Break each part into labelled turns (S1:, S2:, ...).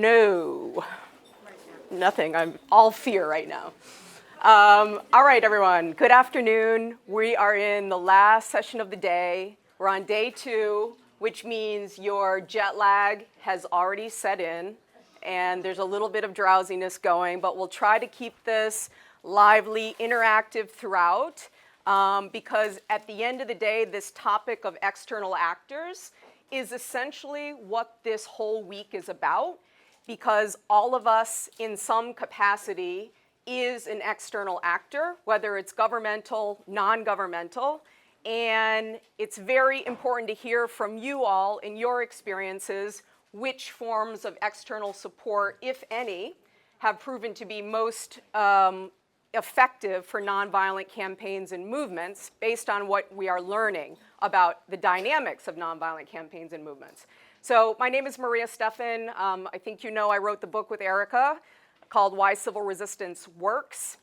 S1: No. Nothing. I'm all fear right now. All right, everyone. Good afternoon. We are in the last session of the day. We're on day 2, which means your jet lag has already set in, and there's a little bit of drowsiness going, but we'll try to keep this lively, interactive throughout, because at the end of the day, this topic of external actors is essentially what this whole week is about, because all of us in some capacity is an external actor, whether it's governmental, non-governmental, and it's very important to hear from you all in your experiences which forms of external support, if any, have proven to be most effective for nonviolent campaigns and movements based on what we are learning about the dynamics of nonviolent campaigns and movements. So my name is Stephan. I think you know I wrote the book with Erica called Why Civil Resistance Works.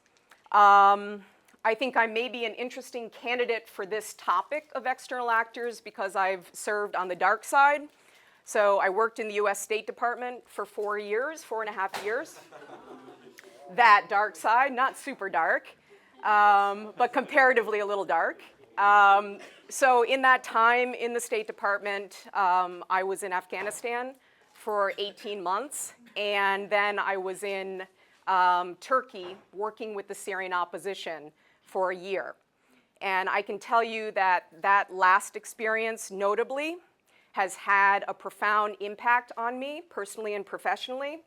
S1: I think I may be an interesting candidate for this topic of external actors because I've served on the dark side. So I worked in the US State Department for 4.5 years. That dark side, not super dark, but comparatively a little dark. So in that time in the State Department, I was in Afghanistan for 18 months, and then I was in Turkey working with the Syrian opposition for a year. And I can tell you that that last experience, notably, has had a profound impact on me, personally and professionally,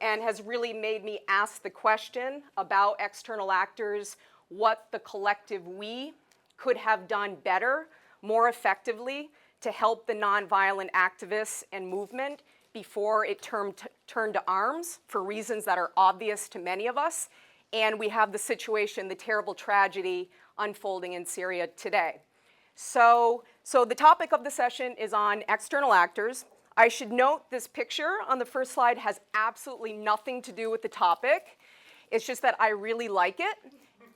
S1: and has really made me ask the question about external actors, what the collective we could have done better, more effectively, to help the nonviolent activists and movement before it turned to arms for reasons that are obvious to many of us. And we have the situation, the terrible tragedy unfolding in Syria today. So the topic of the session is on external actors. I should note this picture on the first slide has absolutely nothing to do with the topic. It's just that I really like it.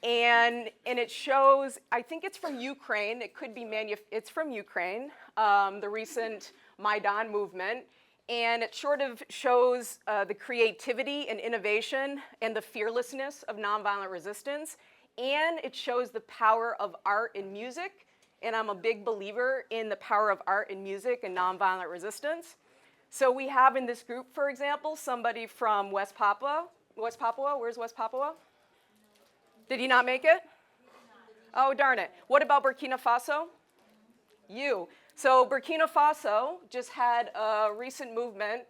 S1: And it shows, I think it's from Ukraine. It could be it's from Ukraine, the recent Maidan movement. And it sort of shows the creativity and innovation and the fearlessness of nonviolent resistance. And it shows the power of art and music. And I'm a big believer in the power of art and music and nonviolent resistance. So we have in this group, for example, somebody from West Papua. West Papua? Where's West Papua? Did he not make it? Oh, darn it. What about Burkina Faso? You. So Burkina Faso just had a recent movement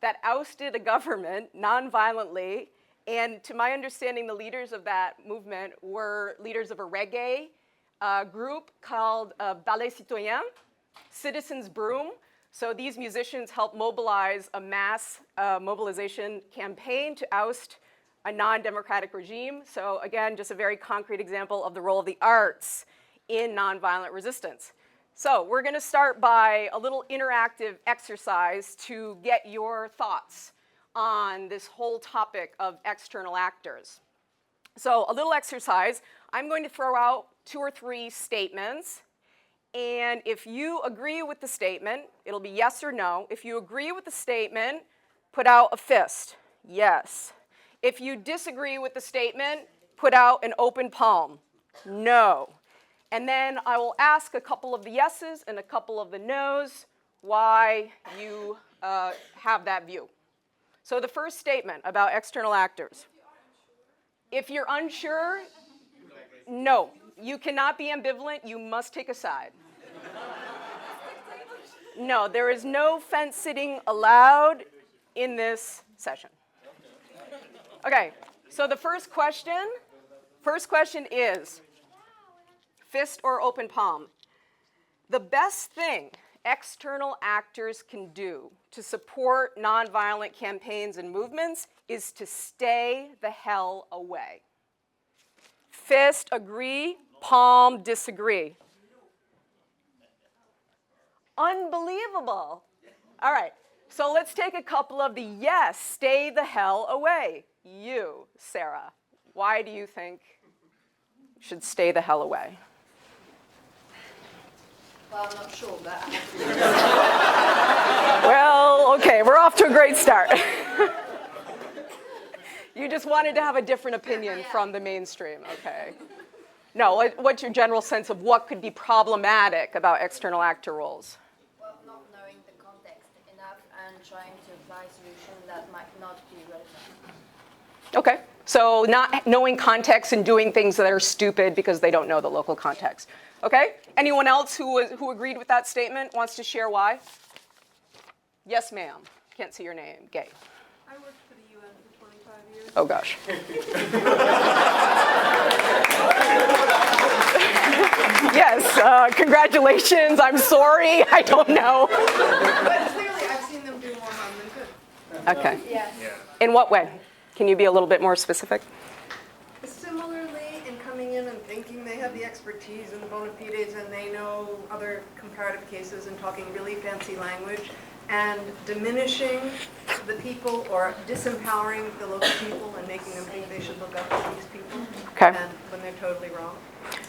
S1: that ousted a government nonviolently. And to my understanding, the leaders of that movement were leaders of a reggae group called Ballet Citoyen, Citizens Broom. So these musicians helped mobilize a mass mobilization campaign to oust a non-democratic regime. So again, just a very concrete example of the role of the arts in nonviolent resistance. So we're going to start by a little interactive exercise to get your thoughts on this whole topic of external actors. So a little exercise. I'm going to throw out 2 or 3 statements. And if you agree with the statement, it'll be yes or no. If you agree with the statement, put out a fist. Yes. If you disagree with the statement, put out an open palm. No. And then I will ask a couple of the yeses and a couple of the nos why you have that view. So the first statement about external actors. If you're unsure, no. You cannot be ambivalent. You must take a side. No, there is no fence sitting allowed in this session. Okay, so the first question is, fist or open palm? The best thing external actors can do to support nonviolent campaigns and movements is to stay the hell away. Fist, agree. Palm, disagree. Unbelievable. All right, so let's take a couple of the yes, stay the hell away. You, Sarah, why do you think you should stay the hell away?
S2: Well, I'm not sure, but I have to.
S1: Well, okay, we're off to a great start. You just wanted to have a different opinion from the mainstream, okay. No, what's your general sense of what could be problematic about external actor roles?
S2: Well, not knowing the context enough and trying to apply solutions that might not be relevant.
S1: Okay, so not knowing context and doing things that are stupid because they don't know the local context. Okay, anyone else who agreed with that statement wants to share why? Yes, ma'am. Can't see your name. Gay.
S3: I worked for the UN for 25 years.
S1: Oh, gosh. Yes, congratulations. I'm sorry. I don't know.
S3: But clearly, I've seen them do more harm than good.
S1: Okay.
S2: Yes.
S1: In what way? Can you be a little bit more specific?
S3: Similarly, in coming in and thinking they have the expertise and the bona fides and they know other comparative cases and talking really fancy language and diminishing the people or disempowering the local people and making them think they should look up to these people.
S1: Okay.
S3: And when they're totally wrong.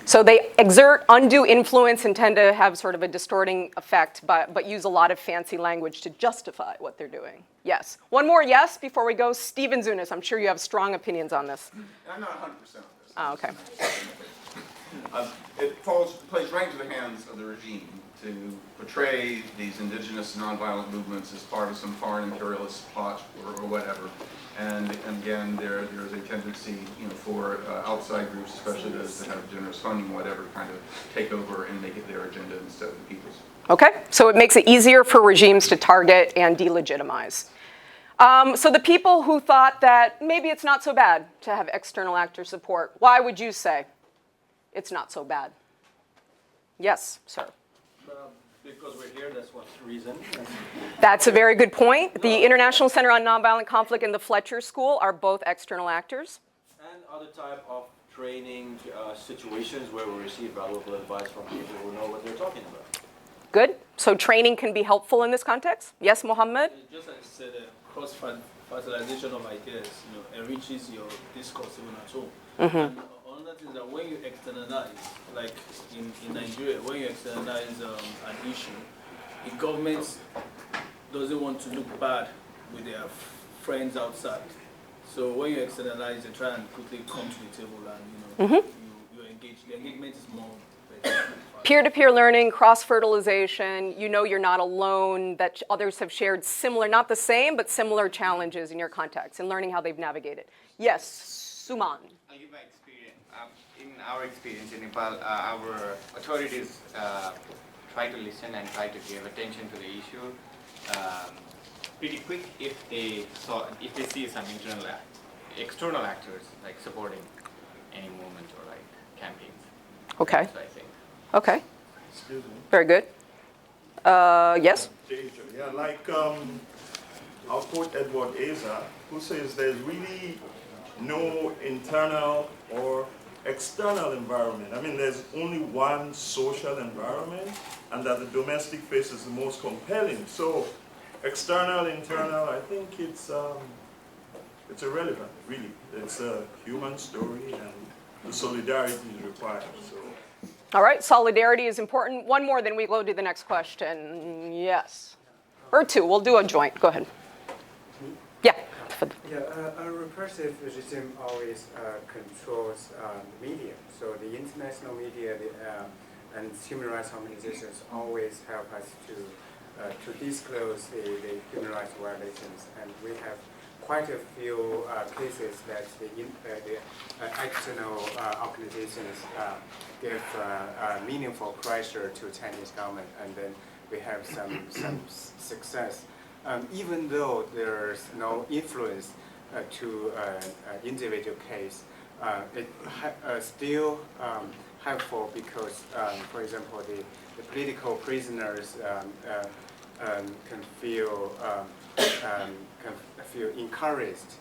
S1: So they exert undue influence and tend to have sort of a distorting effect, but use a lot of fancy language to justify what they're doing. Yes. One more yes before we go. Stephen Zunis, I'm sure you have strong opinions on this.
S4: I'm not 100% on this.
S1: Oh, okay.
S4: It plays right into the hands of the regime to portray these indigenous nonviolent movements as part of some foreign imperialist plot or whatever. And again, there's a tendency, for outside groups, especially those that have generous funding, whatever, kind of take over and make it their agenda instead of the people's.
S1: Okay, so it makes it easier for regimes to target and delegitimize. So the people who thought that maybe it's not so bad to have external actor support, why would you say it's not so bad? Yes, sir.
S5: Because we're here, that's what's the reason.
S1: That's a very good point. The International Center on Nonviolent Conflict and the Fletcher School are both external actors.
S5: And other type of training situations where we receive valuable advice from people who know what they're talking about.
S1: Good. So training can be helpful in this context. Yes, Mohammed?
S6: Just as I said, cross-fertilization of ideas, enriches your discourse even at home. And another thing is that when you externalize, like in Nigeria, when you externalize an issue, the government doesn't want to look bad with their friends outside. So when you externalize, they try and quickly come to the table and you engage. The engagement is more better.
S1: Peer-to-peer learning, cross-fertilization, you're not alone, that others have shared similar, not the same, but similar challenges in your context and learning how they've navigated. Yes, Suman.
S7: I'll give my experience. In our experience in Nepal, our authorities try to listen and try to give attention to the issue pretty quick if they see some external actors like supporting any movement or like campaigns.
S1: Okay.
S7: So I think.
S1: Okay.
S8: Excuse me.
S1: Very good. Yes?
S8: Yeah, like I'll quote Edward Asa, who says there's really no internal or external environment. I mean, there's only one social environment, and that the domestic face is the most compelling. So, external, internal, I think it's irrelevant, really. It's a human story, and the solidarity is required. So.
S1: All right, solidarity is important. One more, then we go to the next question. Yes. Or two, we'll do a joint. Go ahead. Yeah.
S9: Yeah, a repressive regime always controls media. So the international media and human rights organizations always help us to disclose the human rights violations. And we have quite a few cases that the external organizations give meaningful pressure to Chinese government, and then we have some success. Even though there's no influence to individual case, it still helpful because, for example, the political prisoners can feel encouraged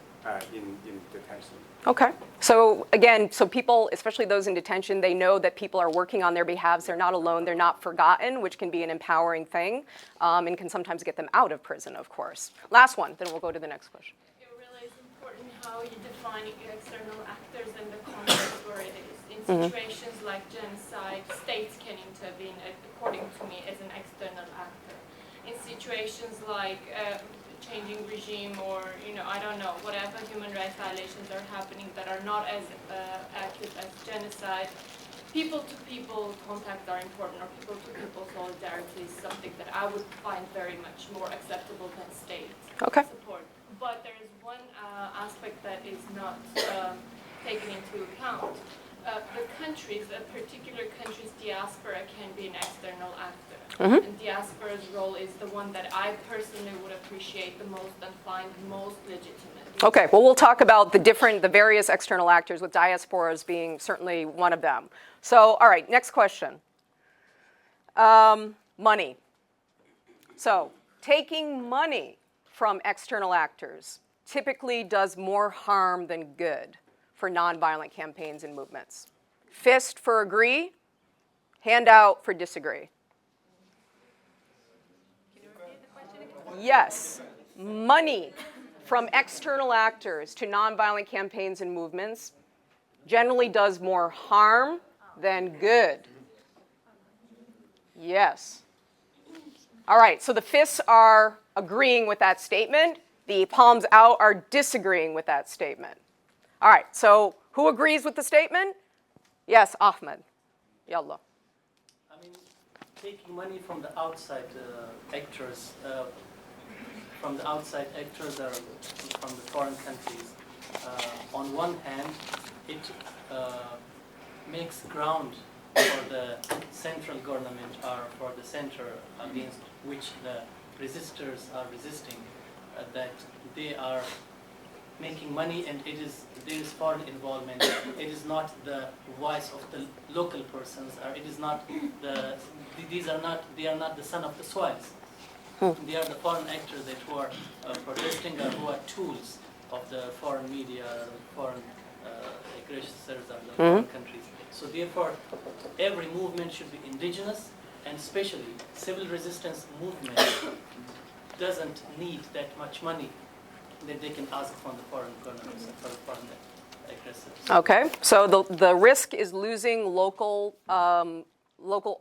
S9: in detention.
S1: Okay. So again, so people, especially those in detention, they know that people are working on their behalves. They're not alone. They're not forgotten, which can be an empowering thing and can sometimes get them out of prison, of course. Last one, then we'll go to the next question.
S10: It really is important how you define external actors in the context where it is. In In situations like genocide, states can intervene, according to me, as an external actor. In situations like changing regime or, I don't know, whatever human rights violations are happening that are not as active as genocide, people-to-people contacts are important, or people-to-people solidarity is something that I would find very much more acceptable than state support. But there is one aspect that is not taken into account. The countries, a particular country's diaspora can be an external actor. And diaspora's role is the one that I personally would appreciate the most and find most legitimate.
S1: Okay, well, we'll talk about the various external actors, with diasporas being certainly one of them. So, all right, next question. Money. So, taking money from external actors typically does more harm than good for nonviolent campaigns and movements. Fist for agree, handout for disagree. Can you repeat the question again? Yes, money from external actors to nonviolent campaigns and movements generally does more harm than good. Yes. All right, so the fists are agreeing with that statement. The palms out are disagreeing with that statement. All right, so who agrees with the statement? Yes, Ahmed. Yallah.
S11: I mean, taking money from the outside actors, or from the foreign countries, on one hand, it makes ground for the central government or for the center against which the resistors are resisting, that they are making money, and there is foreign involvement. It is not the voice of the local persons, or it is not they are not the son of the soils. They are the foreign actors who are protesting, or who are tools of the foreign media, foreign aggressors of the foreign countries. So therefore, every movement should be indigenous, and especially civil resistance movement doesn't need that much money that they can ask from the foreign governments and from the foreign aggressors.
S1: Okay, so the risk is losing local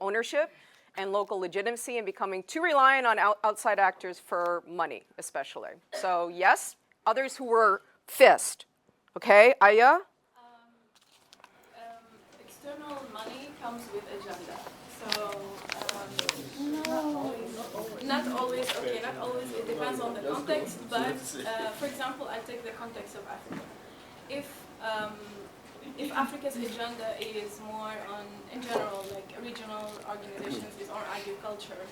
S1: ownership and local legitimacy and becoming too reliant on outside actors for money, especially. So yes, others who were fist. Okay, Aya?
S10: External money comes with agenda. So not always, it depends on the context, but for example, I take the context of Africa. If Africa's agenda is more on, in general, like regional organizations is on agriculture,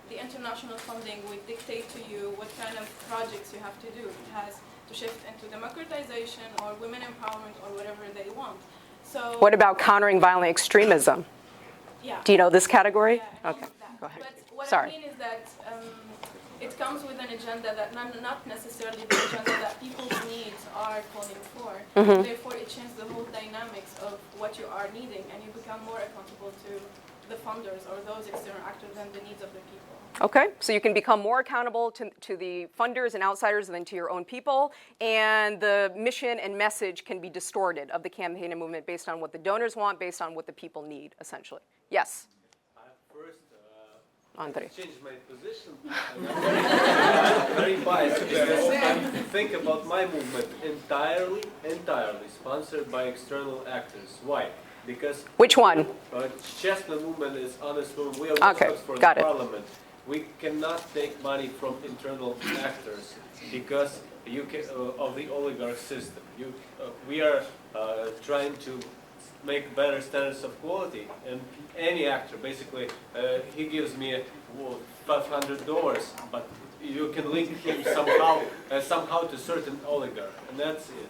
S10: the international funding would dictate to you what kind of projects you have to do. It has to shift into democratization or women empowerment or whatever they want. So
S1: What about countering violent extremism?
S10: yeah.
S1: Do you know this category?
S10: Yeah,
S1: Okay, go ahead.
S10: But what
S1: Sorry.
S10: I mean is that it comes with an agenda that not necessarily the agenda that people's needs are calling for. Therefore, it changes the whole dynamics of what you are needing, and you become more accountable to the funders or those external actors than the needs of the people.
S1: Okay, so you can become more accountable to the funders and outsiders than to your own people, and the mission and message can be distorted of the campaign and movement based on what the donors want, based on what the people need, essentially. Yes?
S12: First,
S1: Andre.
S12: change my position. I'm very biased because I think about my movement entirely sponsored by external actors. Why? Because
S1: Which one?
S12: Chestnut movement is honest movement. We are
S1: Okay,
S12: for the
S1: got it.
S12: parliament. We cannot take money from internal actors because of the oligarch system. We are trying to make better standards of quality, and any actor basically he gives me $500, but you can link him somehow to certain oligarch, and that's it.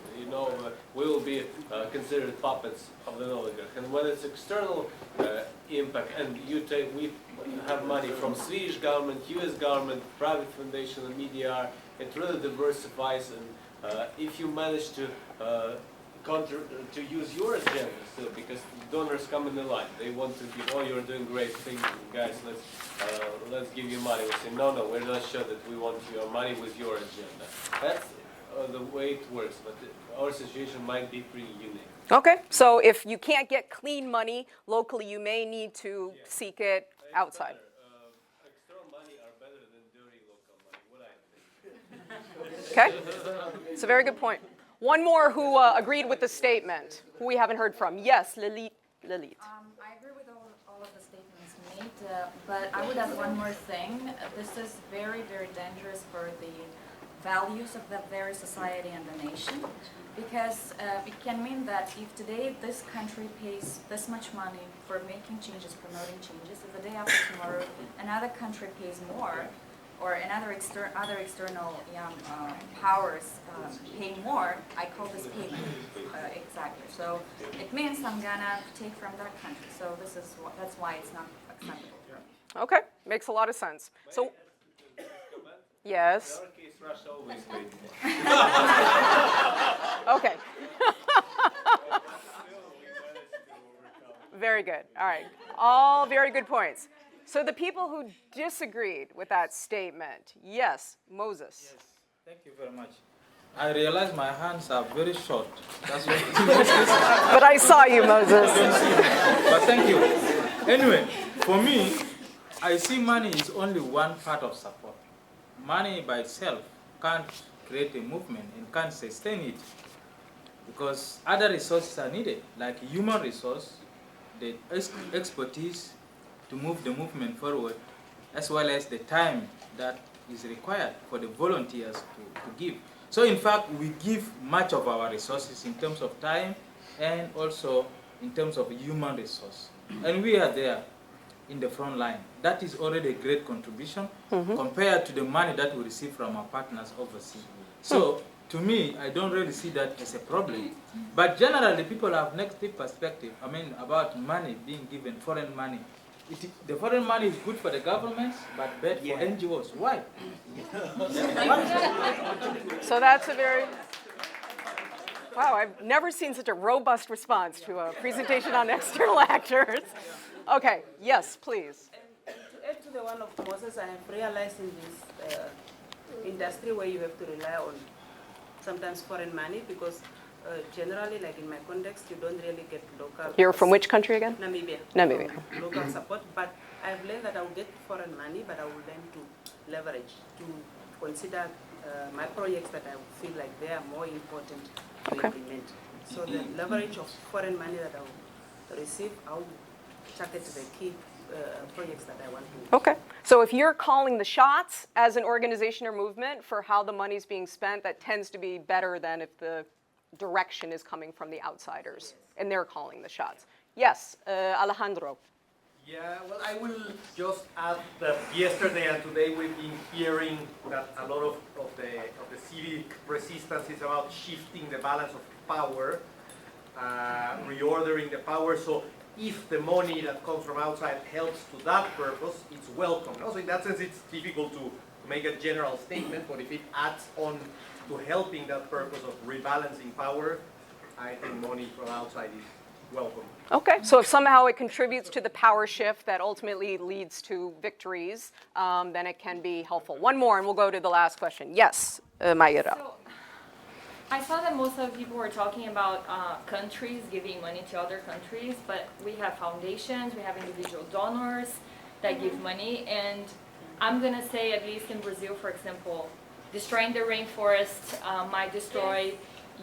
S12: We will be considered puppets of the oligarch. And when it's external impact, and we have money from Swedish government, U.S. government, private foundation, and media, it really diversifies. And if you manage to use your agenda still, because donors come in the line, they want to give, oh, you're doing great things, guys, let's give you money. We say, no, we're not sure that we want your money with your agenda. That's the way it works, but our situation might be pretty unique.
S1: Okay, so if you can't get clean money locally, you may need to seek it outside.
S12: External money are better than dirty local money, what I think.
S1: Okay, it's a very good point. One more who agreed with the statement, who we haven't heard from. Yes, Lilit.
S2: I agree with all of the statements made, but I would add one more thing. This is very, very dangerous for the values of the very society and the nation, because it can mean that if today this country pays this much money for making changes, promoting changes, if the day after tomorrow another country pays more, or another external powers pay more, I call this payment. Exactly. So it means I'm gonna take from that country. So that's why it's not acceptable.
S1: Okay, makes a lot of sense. So, yes.
S12: In our case, Russia always paid more.
S1: Okay. Very good. All right. All very good points. So the people who disagreed with that statement, yes, Moses.
S13: Yes, thank you very much. I realize my hands are very short. That's what
S1: But I saw you, Moses.
S13: But thank you. Anyway, for me, I see money is only one part of support. Money by itself can't create a movement and can't sustain it, because other resources are needed, like human resource, the expertise to move the movement forward, as well as the time that is required for the volunteers to give. So in fact, we give much of our resources in terms of time and also in terms of human resource. And we are there in the front line. That is already a great contribution compared to the money that we receive from our partners overseas. So to me, I don't really see that as a problem. But generally, people have negative perspective, about money being given, foreign money. The foreign money is good for the governments, but bad for NGOs. Why?
S1: So that's a very, wow, I've never seen such a robust response to a presentation on external actors. Okay, yes, please.
S14: And to add to the one of Moses, I have realized in this industry where you have to rely on sometimes foreign money, because generally, like in my context, you don't really get local.
S1: You're from which country again?
S14: Namibia.
S1: Namibia.
S14: Local support, but I've learned that I will get foreign money, but I will learn to leverage, to consider my projects that I feel like they are more important to implement. So the leverage of foreign money that I will receive, I will chuck it to the key projects that I want to.
S1: Okay. So if you're calling the shots as an organization or movement for how the money's being spent, that tends to be better than if the direction is coming from the outsiders and they're calling the shots. Yes, Alejandro.
S15: Yeah, well, I will just add that yesterday and today we've been hearing that a lot of the civic resistance is about shifting the balance of power, reordering the power. So if the money that comes from outside helps to that purpose, it's welcome. Also, in that sense, it's difficult to make a general statement, but if it adds on to helping that purpose of rebalancing power, I think money from outside is welcome.
S1: Okay, so if somehow it contributes to the power shift that ultimately leads to victories, then it can be helpful. One more, and we'll go to the last question. Yes, Mayra.
S10: So, I saw that most of the people were talking about countries giving money to other countries, but we have foundations, we have individual donors that give money, and I'm going to say, at least in Brazil, for example, destroying the rainforest might destroy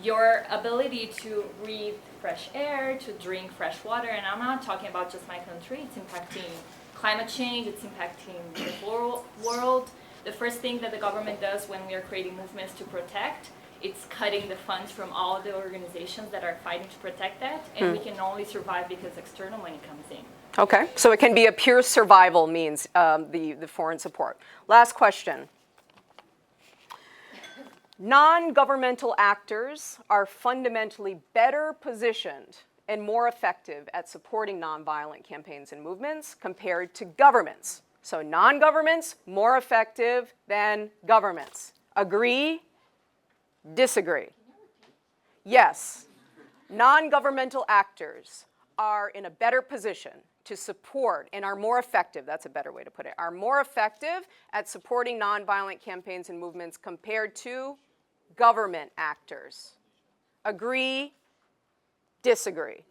S10: your ability to breathe fresh air, to drink fresh water, and I'm not talking about just my country. It's impacting climate change, it's impacting the whole world. The first thing that the government does when we are creating movements to protect, it's cutting the funds from all the organizations that are fighting to protect that, and we can only survive because external money comes in.
S1: Okay, so it can be a pure survival means, the foreign support. Last question. Non-governmental actors are fundamentally better positioned and more effective at supporting nonviolent campaigns and movements compared to governments. So non-governments, more effective than governments. Agree? Disagree? Yes, non-governmental actors are in a better position to support and are more effective, that's a better way to put it, are more effective at supporting nonviolent campaigns and movements compared to government actors. Agree, disagree.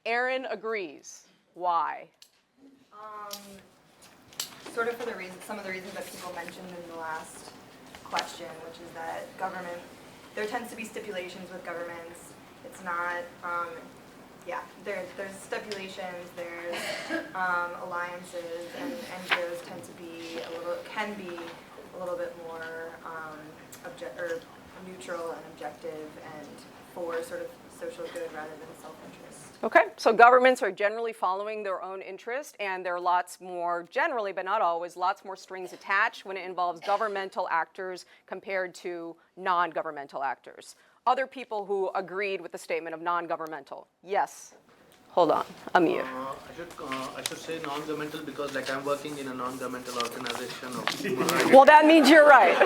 S1: Aaron agrees. Why?
S16: Sort of for the reason, some of the reasons that people mentioned in the last question, which is that government, there tends to be stipulations with governments. It's not, yeah, there's stipulations, there's alliances, and NGOs tend to be can be a little bit more neutral and objective and for sort of social good rather than self-interest.
S1: Okay, so governments are generally following their own interest, and there are lots more, generally, but not always, lots more strings attached when it involves governmental actors compared to non-governmental actors. Other people who agreed with the statement of non-governmental. Yes. Hold on, Amir.
S17: I should say non-governmental because like I'm working in a non-governmental organization of human rights.
S1: Well, that means you're right.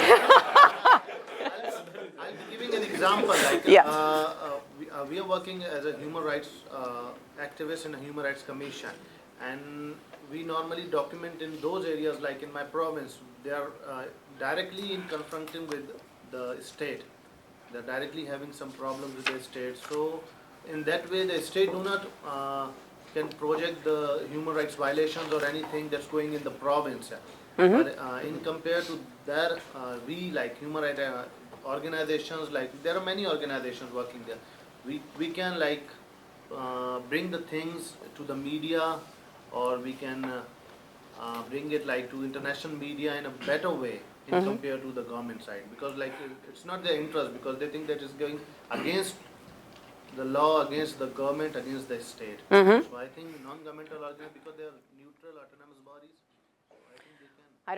S17: I'll be giving an example. Like, we are working as a human rights activist in a human rights commission, and we normally document in those areas, like in my province, they are directly in confronting with the state. They're directly having some problems with the state. So in that way, the state do not can project the human rights violations or anything that's going in the province. But in compared to that, we like human rights organizations, like there are many organizations working there. We can like bring the things to the media, or we can bring it like to international media in a better way in compared to the government side, because like it's not their interest, because they think that it's going against the law, against the government, against the state. So I think non-governmental organizations, because they are neutral autonomous bodies,
S1: I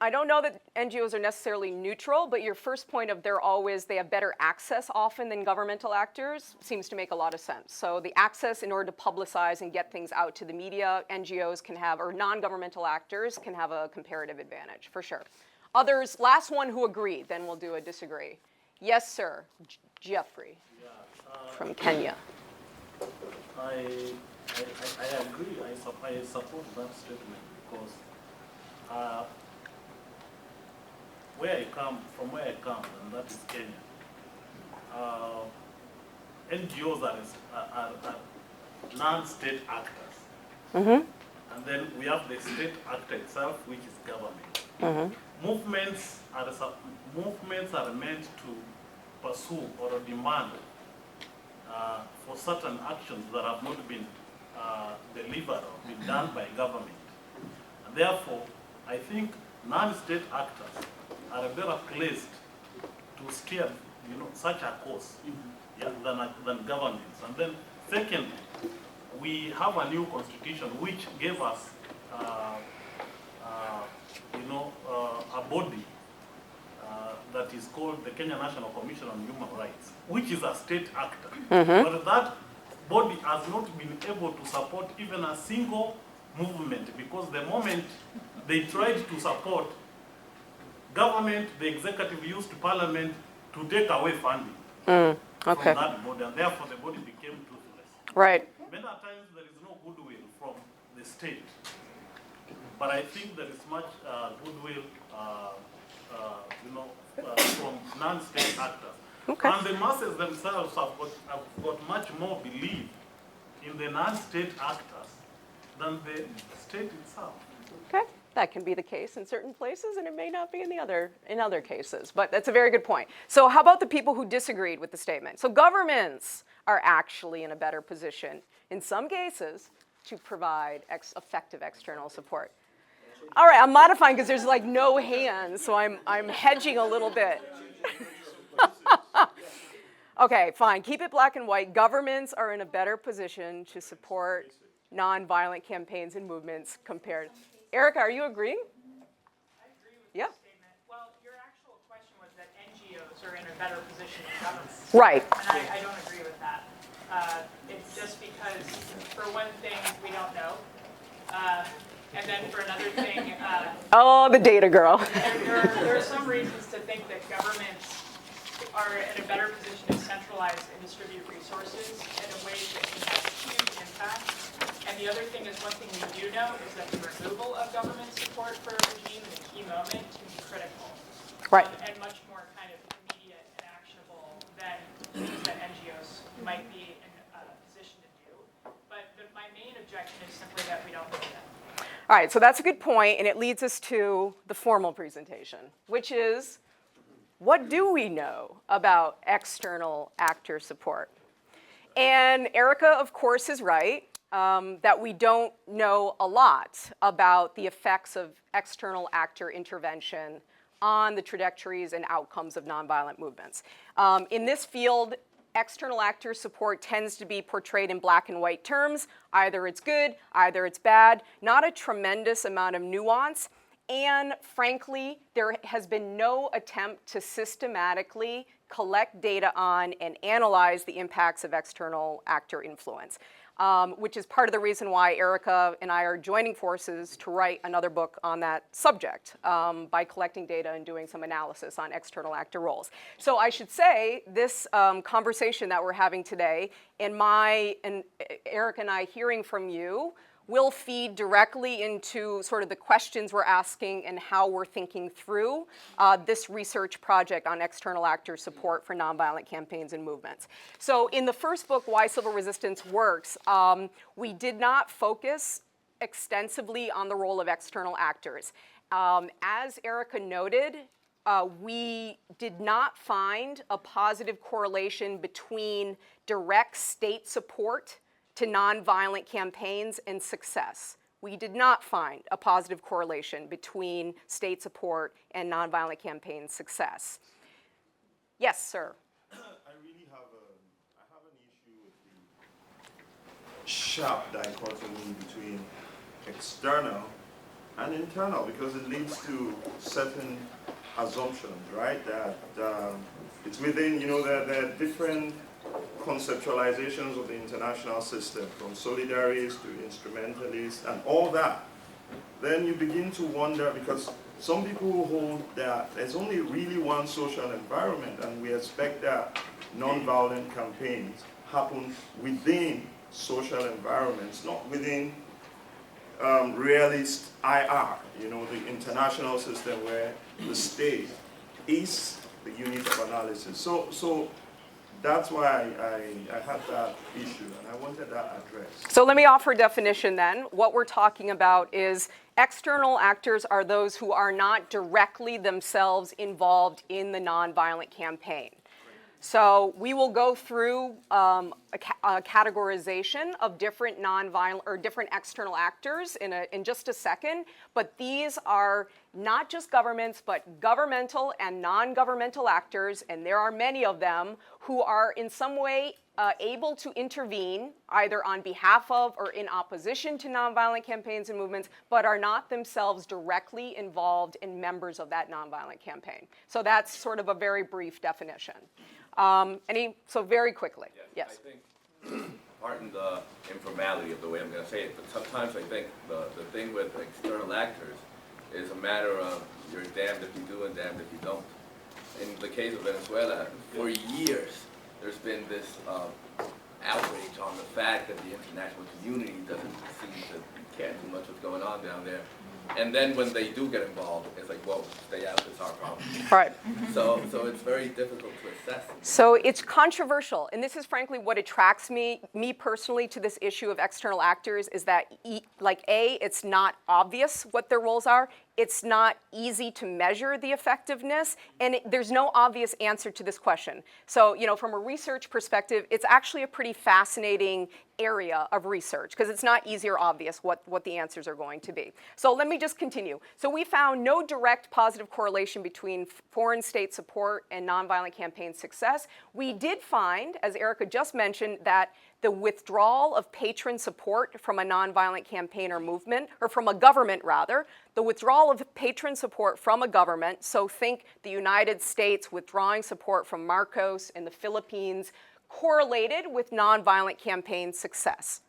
S1: don't know that NGOs are necessarily neutral, but your first point of they have better access often than governmental actors seems to make a lot of sense. So the access in order to publicize and get things out to the media, NGOs can have, or non-governmental actors can have a comparative advantage, for sure. Others, last one who agreed, then we'll do a disagree. Yes, sir, Jeffrey from Kenya.
S18: I agree, I support that statement because from where I come, and that is Kenya, NGOs are non-state actors. And then we have the state actor itself, which is government. Movements are meant to pursue or demand for certain actions that have not been delivered or been done by government. And therefore, I think non-state actors are better placed to steer, such a course than governments. And then, secondly, we have a new constitution which gave us, a body that is called the Kenya National Commission on Human Rights, which is a state actor. But that body has not been able to support even a single movement, because the moment they tried to support government, the executive used parliament to take away funding from that body, and therefore the body became toothless.
S1: Right.
S18: Many times there is no goodwill from the state, but I think there is much goodwill, from non-state actors. And the masses themselves have got much more belief in the non-state actors than the state itself.
S1: Okay, that can be the case in certain places, and it may not be in other cases. But that's a very good point. So how about the people who disagreed with the statement? So governments are actually in a better position, in some cases, to provide effective external support. All right, I'm modifying because there's like no hands, so I'm hedging a little bit. Okay, fine. Keep it black and white. Governments are in a better position to support nonviolent campaigns and movements compared. Erica, are you agreeing?
S19: I agree with
S1: Yeah.
S19: the statement. Well, your actual question was that NGOs are in a better position than governments.
S1: Right.
S19: And I don't agree with that. It's just because, for one thing, we don't know. And then for another thing,
S1: oh, the data girl.
S19: there are some reasons to think that governments are in a better position to centralize and distribute resources in a way that can have a huge impact. And the other thing is, one thing we do know is that the removal of government support for a regime in a key moment can be critical.
S1: Right.
S19: And much more kind of might be in a position to do. But my main objection is simply that we don't know that.
S1: All right, so that's a good point, and it leads us to the formal presentation, which is, what do we know about external actor support? And Erica, of course, is right that we don't know a lot about the effects of external actor intervention on the trajectories and outcomes of nonviolent movements. In this field, external actor support tends to be portrayed in black and white terms. Either it's good, either it's bad, not a tremendous amount of nuance. And frankly, there has been no attempt to systematically collect data on and analyze the impacts of external actor influence, which is part of the reason why Erica and I are joining forces to write another book on that subject by collecting data and doing some analysis on external actor roles. So I should say this conversation that we're having today and Erica and I hearing from you will feed directly into sort of the questions we're asking and how we're thinking through this research project on external actor support for nonviolent campaigns and movements. So in the first book, Why Civil Resistance Works, we did not focus extensively on the role of external actors. As Erica noted, we did not find a positive correlation between direct state support to nonviolent campaigns and success. We did not find a positive correlation between state support and nonviolent campaign success. Yes, sir.
S8: I really have an issue with the sharp dichotomy between external and internal, because it leads to certain assumptions, right? That it's within, there are different conceptualizations of the international system, from solidarists to instrumentalists and all that. Then you begin to wonder, because some people hold that there's only really one social environment, and we expect that nonviolent campaigns happen within social environments, not within realist IR, the international system where the state is the unit of analysis. So that's why I had that issue, and I wanted that addressed.
S1: So let me offer a definition then. What we're talking about is external actors are those who are not directly themselves involved in the nonviolent campaign. So we will go through a categorization of different nonviolent or different external actors in just a second, but these are not just governments, but governmental and non-governmental actors, and there are many of them who are in some way able to intervene either on behalf of or in opposition to nonviolent campaigns and movements, but are not themselves directly involved in members of that nonviolent campaign. So that's sort of a very brief definition. So very quickly, yes.
S20: I think, pardon the informality of the way I'm going to say it, but sometimes I think the thing with external actors is a matter of you're damned if you do and damned if you don't. In the case of Venezuela, for years, there's been this outrage on the fact that the international community doesn't seem to care too much what's going on down there. And then when they do get involved, it's like, whoa, stay out, it's our problem.
S1: Right.
S20: So it's very difficult to assess.
S1: So it's controversial, and this is frankly what attracts me personally to this issue of external actors is that, it's not obvious what their roles are. It's not easy to measure the effectiveness, and there's no obvious answer to this question. So, from a research perspective, it's actually a pretty fascinating area of research because it's not easy or obvious what the answers are going to be. So let me just continue. So we found no direct positive correlation between foreign state support and nonviolent campaign success. We did find, as Erica just mentioned, that the withdrawal of patron support from a nonviolent campaign or movement, or from a government rather, the withdrawal of patron support from a government, so think the United States withdrawing support from Marcos in the Philippines, correlated with nonviolent campaign success.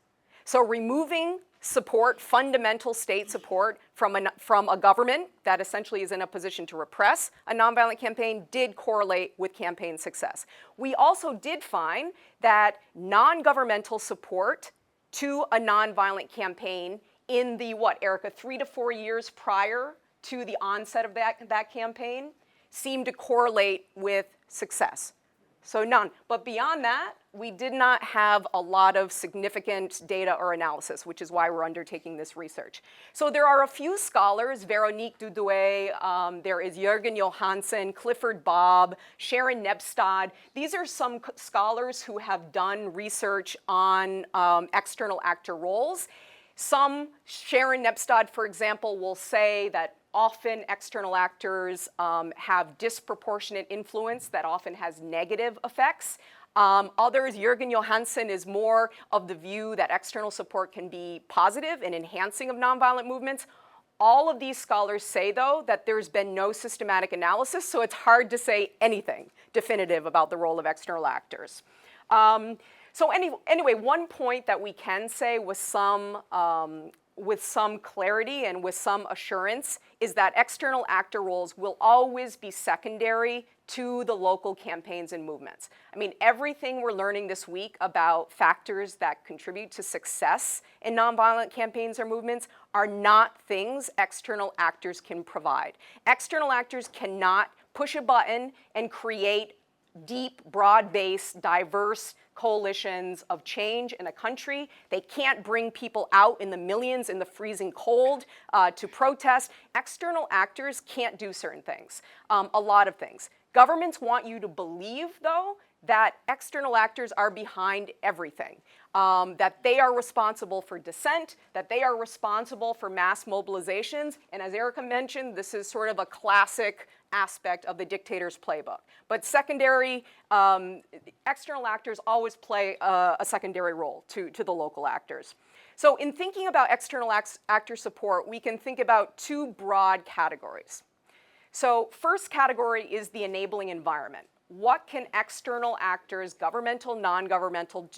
S1: So removing support, fundamental state support from a government that essentially is in a position to repress a nonviolent campaign did correlate with campaign success. We also did find that non-governmental support to a nonviolent campaign in the, Erica, 3 to 4 years prior to the onset of that campaign seemed to correlate with success. So none. But beyond that, we did not have a lot of significant data or analysis, which is why we're undertaking this research. So there are a few scholars, Veronique Dudoué, there is Jürgen Johansen, Clifford Bobb, Sharon Nebstad. These are some scholars who have done research on external actor roles. Sharon Nebstad, for example, will say that often external actors have disproportionate influence that often has negative effects. Others, Jürgen Johansen is more of the view that external support can be positive and enhancing of nonviolent movements. All of these scholars say, though, that there's been no systematic analysis, so it's hard to say anything definitive about the role of external actors. So anyway, one point that we can say with some clarity and with some assurance is that external actor roles will always be secondary to the local campaigns and movements. I mean, everything we're learning this week about factors that contribute to success in nonviolent campaigns or movements are not things external actors can provide. External actors cannot push a button and create deep, broad-based, diverse coalitions of change in a country. They can't bring people out in the millions in the freezing cold to protest. External actors can't do certain things, a lot of things. Governments want you to believe, though, that external actors are behind everything, that they are responsible for dissent, that they are responsible for mass mobilizations, and as Erica mentioned, this is sort of a classic aspect of the dictator's playbook. But secondary, external actors always play a secondary role to the local actors. So in thinking about external actor support, we can think about two broad categories. So first category is the enabling environment. What can external actors, governmental, non-governmental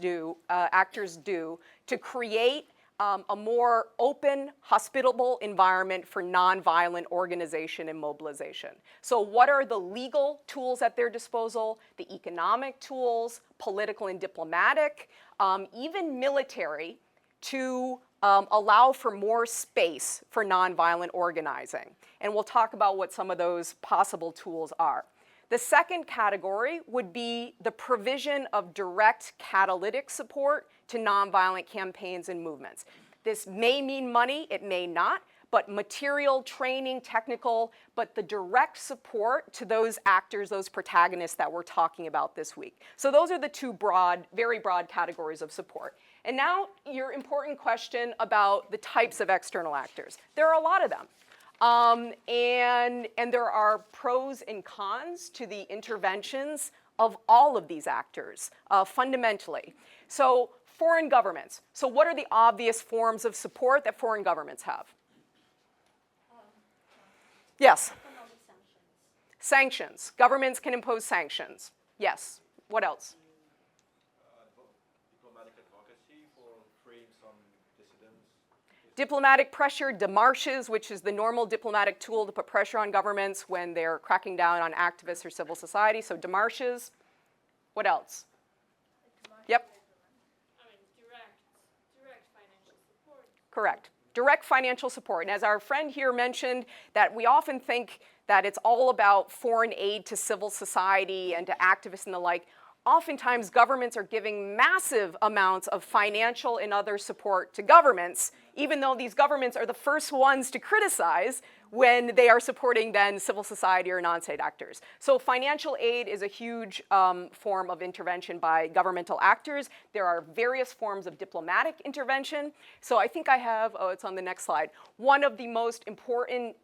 S1: actors do to create a more open, hospitable environment for nonviolent organization and mobilization? So what are the legal tools at their disposal, the economic tools, political and diplomatic, even military, to allow for more space for nonviolent organizing? And we'll talk about what some of those possible tools are. The second category would be the provision of direct catalytic support to nonviolent campaigns and movements. This may mean money, it may not, but material, training, technical, but the direct support to those actors, those protagonists that we're talking about this week. So those are the two broad, very broad categories of support. And now your important question about the types of external actors. There are a lot of them. And there are pros and cons to the interventions of all of these actors, fundamentally. So foreign governments. So what are the obvious forms of support that foreign governments have? Yes? Sanctions. Governments can impose sanctions. Yes. What else?
S5: Diplomatic advocacy for freeing some dissidents.
S1: Diplomatic pressure, démarches, which is the normal diplomatic tool to put pressure on governments when they're cracking down on activists or civil society. So démarches. What else? Yep.
S10: Direct financial support.
S1: Correct. Direct financial support. And as our friend here mentioned, that we often think that it's all about foreign aid to civil society and to activists and the like. Oftentimes, governments are giving massive amounts of financial and other support to governments, even though these governments are the first ones to criticize when they are supporting then civil society or non-state actors. So financial aid is a huge form of intervention by governmental actors. There are various forms of diplomatic intervention. So I think I have, oh, it's on the next slide. One of the most important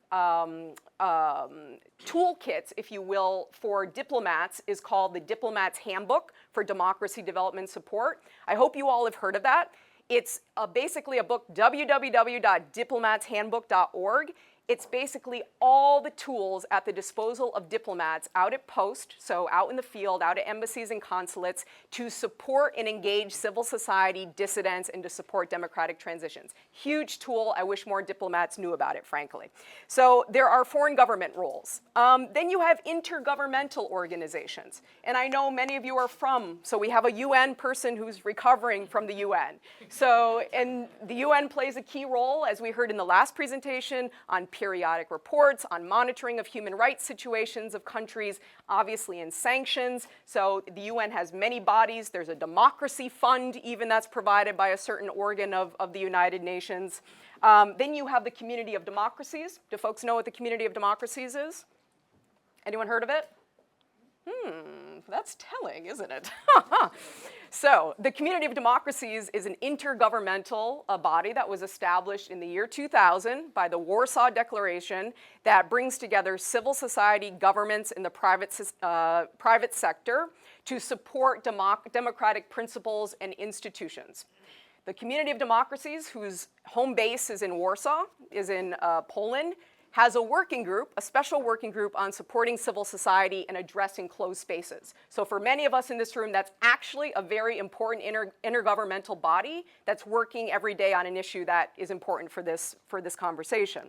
S1: toolkits, if you will, for diplomats is called the Diplomat's Handbook for Democracy Development Support. I hope you all have heard of that. It's basically a book, www.diplomatshandbook.org. It's basically all the tools at the disposal of diplomats out at post, so out in the field, out at embassies and consulates, to support and engage civil society, dissidents, and to support democratic transitions. Huge tool. I wish more diplomats knew about it, frankly. So there are foreign government roles. Then you have intergovernmental organizations. And I know many of you are from, so we have a UN person who's recovering from the UN. So, and the UN plays a key role, as we heard in the last presentation, on periodic reports on monitoring of human rights situations of countries, obviously in sanctions. So the UN has many bodies. There's a democracy fund even that's provided by a certain organ of the United Nations. Then you have the Community of Democracies. Do folks know what the Community of Democracies is? Anyone heard of it? That's telling, isn't it? So the Community of Democracies is an intergovernmental body that was established in the year 2000 by the Warsaw Declaration that brings together civil society, governments, and the private sector to support democratic principles and institutions. The Community of Democracies, whose home base is in Warsaw, is in Poland, has a working group, a special working group on supporting civil society and addressing closed spaces. So for many of us in this room, that's actually a very important intergovernmental body that's working every day on an issue that is important for this conversation.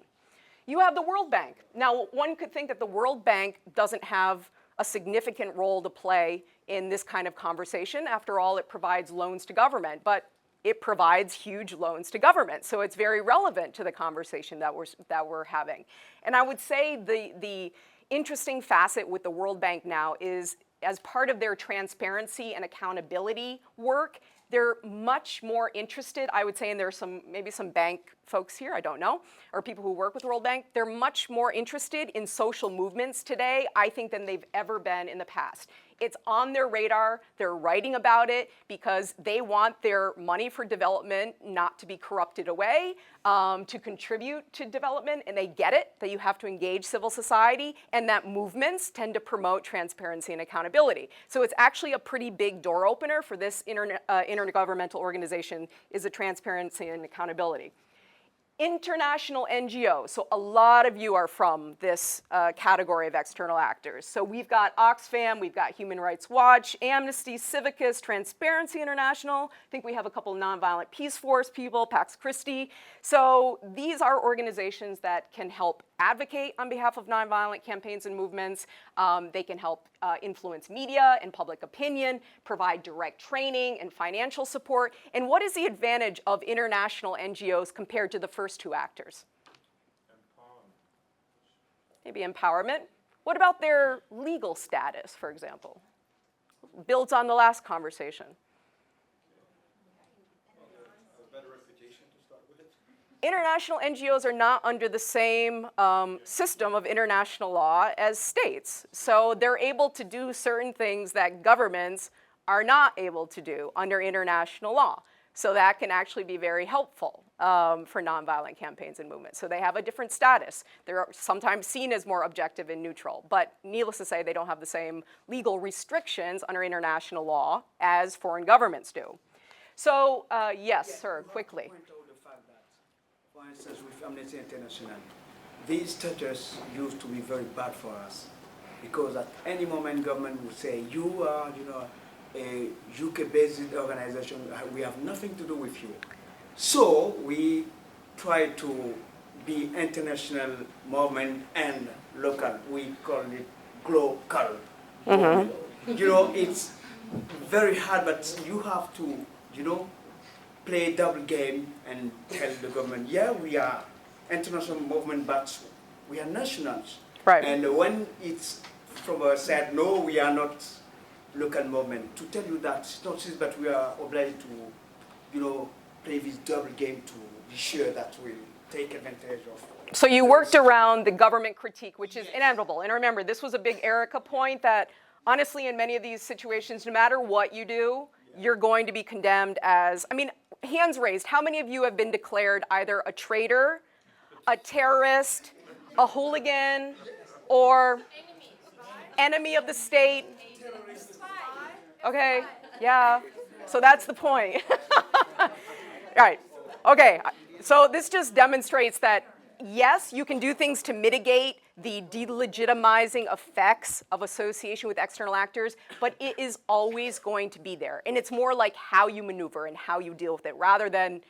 S1: You have the World Bank. Now, one could think that the World Bank doesn't have a significant role to play in this kind of conversation. After all, it provides loans to government, but it provides huge loans to government. So it's very relevant to the conversation that we're having. And I would say the interesting facet with the World Bank now is, as part of their transparency and accountability work, they're much more interested, I would say, and there's maybe some bank folks here, I don't know, or people who work with the World Bank, they're much more interested in social movements today, I think, than they've ever been in the past. It's on their radar, they're writing about it because they want their money for development not to be corrupted away, to contribute to development, and they get it, that you have to engage civil society, and that movements tend to promote transparency and accountability. So it's actually a pretty big door opener for this intergovernmental organization, is the transparency and accountability. International NGOs, so a lot of you are from this category of external actors. So we've got Oxfam, we've got Human Rights Watch, Amnesty, Civicus, Transparency International. I think we have a couple of Nonviolent Peace Force people, Pax Christi. So these are organizations that can help advocate on behalf of nonviolent campaigns and movements. They can help influence media and public opinion, provide direct training and financial support. And what is the advantage of international NGOs compared to the first two actors? Maybe empowerment. What about their legal status, for example? Builds on the last conversation. International NGOs are not under the same system of international law as states. So they're able to do certain things that governments are not able to do under international law. So that can actually be very helpful for nonviolent campaigns and movements. So they have a different status. They're sometimes seen as more objective and neutral. But needless to say, they don't have the same legal restrictions under international law as foreign governments do. So yes, sir, quickly.
S21: For instance, with Amnesty International, these status used to be very bad for us because at any moment government would say, you are, a UK-based organization, we have nothing to do with you. So we try to be international movement and local. We call it global.
S1: Mm-hmm.
S21: It's very hard, but you have to, play double game and tell the government, yeah, we are international movement, but we are nationals.
S1: Right.
S21: And when it's from our side, no, we are not local movement. To tell you that, it's not just that we are obliged to, play this double game to be sure that we'll take advantage of.
S1: So you worked around the government critique, which is inevitable. And remember, this was a big Erica point that, honestly, in many of these situations, no matter what you do, you're going to be condemned as, hands raised, how many of you have been declared either a traitor, a terrorist, a hooligan, or enemy of the state? Okay, yeah, so that's the point. All right, okay, so this just demonstrates that, yes, you can do things to mitigate the delegitimizing effects of association with external actors, but it is always going to be there. And it's more like how you maneuver and how you deal with it, rather than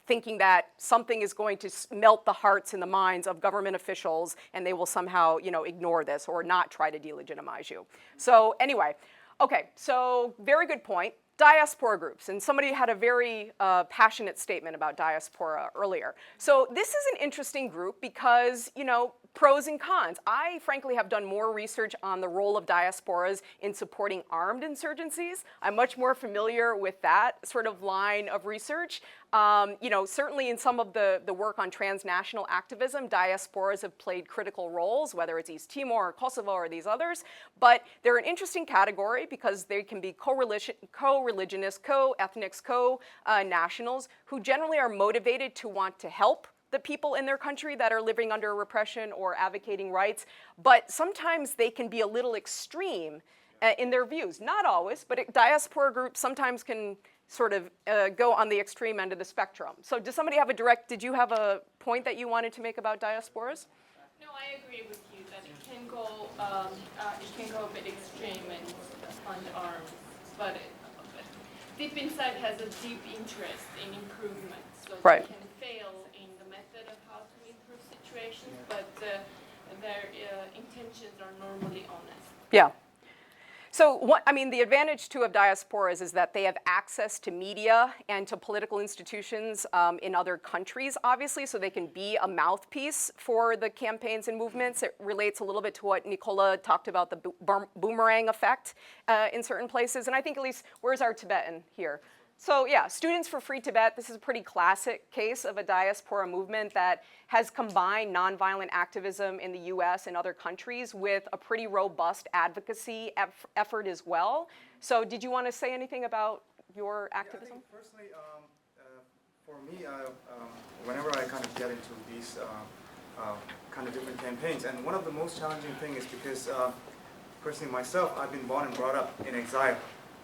S1: thinking that something is going to melt the hearts and the minds of government officials and they will somehow ignore this or not try to delegitimize you. So anyway, okay, so very good point. diaspora groups, and somebody had a very passionate statement about diaspora earlier. So this is an interesting group because, you know, pros and cons. I frankly have done more research on the role of diasporas in supporting armed insurgencies. I'm much more familiar with that sort of line of research. You know, certainly in some of the work on transnational activism, diasporas have played critical roles, whether it's East Timor or Kosovo or these others. But they're an interesting category because they can be co-religionists, co-ethnics, co-nationals who generally are motivated to want to help the people in their country that are living under repression or advocating rights, but sometimes they can be a little extreme in their views. Not always, but diaspora groups sometimes can sort of go on the extreme end of the spectrum. So does somebody have did you have a point that you wanted to make about diasporas?
S10: No, I agree with you that it can go a bit extreme and unarmed, but deep inside has a deep interest in improvement. So
S1: right.
S10: They can fail in the method of how to improve situations, but their intentions are normally honest.
S1: Yeah. So I mean, the advantage too of diasporas is that they have access to media and to political institutions in other countries, obviously, so they can be a mouthpiece for the campaigns and movements. It relates a little bit to what Nicola talked about, the boomerang effect in certain places. And I think at least, where's our Tibetan here? So yeah, Students for Free Tibet, this is a pretty classic case of a diaspora movement that has combined nonviolent activism in the US and other countries with a pretty robust advocacy effort as well. So did you want to say anything about your activism?
S9: Yeah, I think personally, for me, whenever I kind of get into these kind of different campaigns, and one of the most challenging things is because personally myself, I've been born and brought up in exile.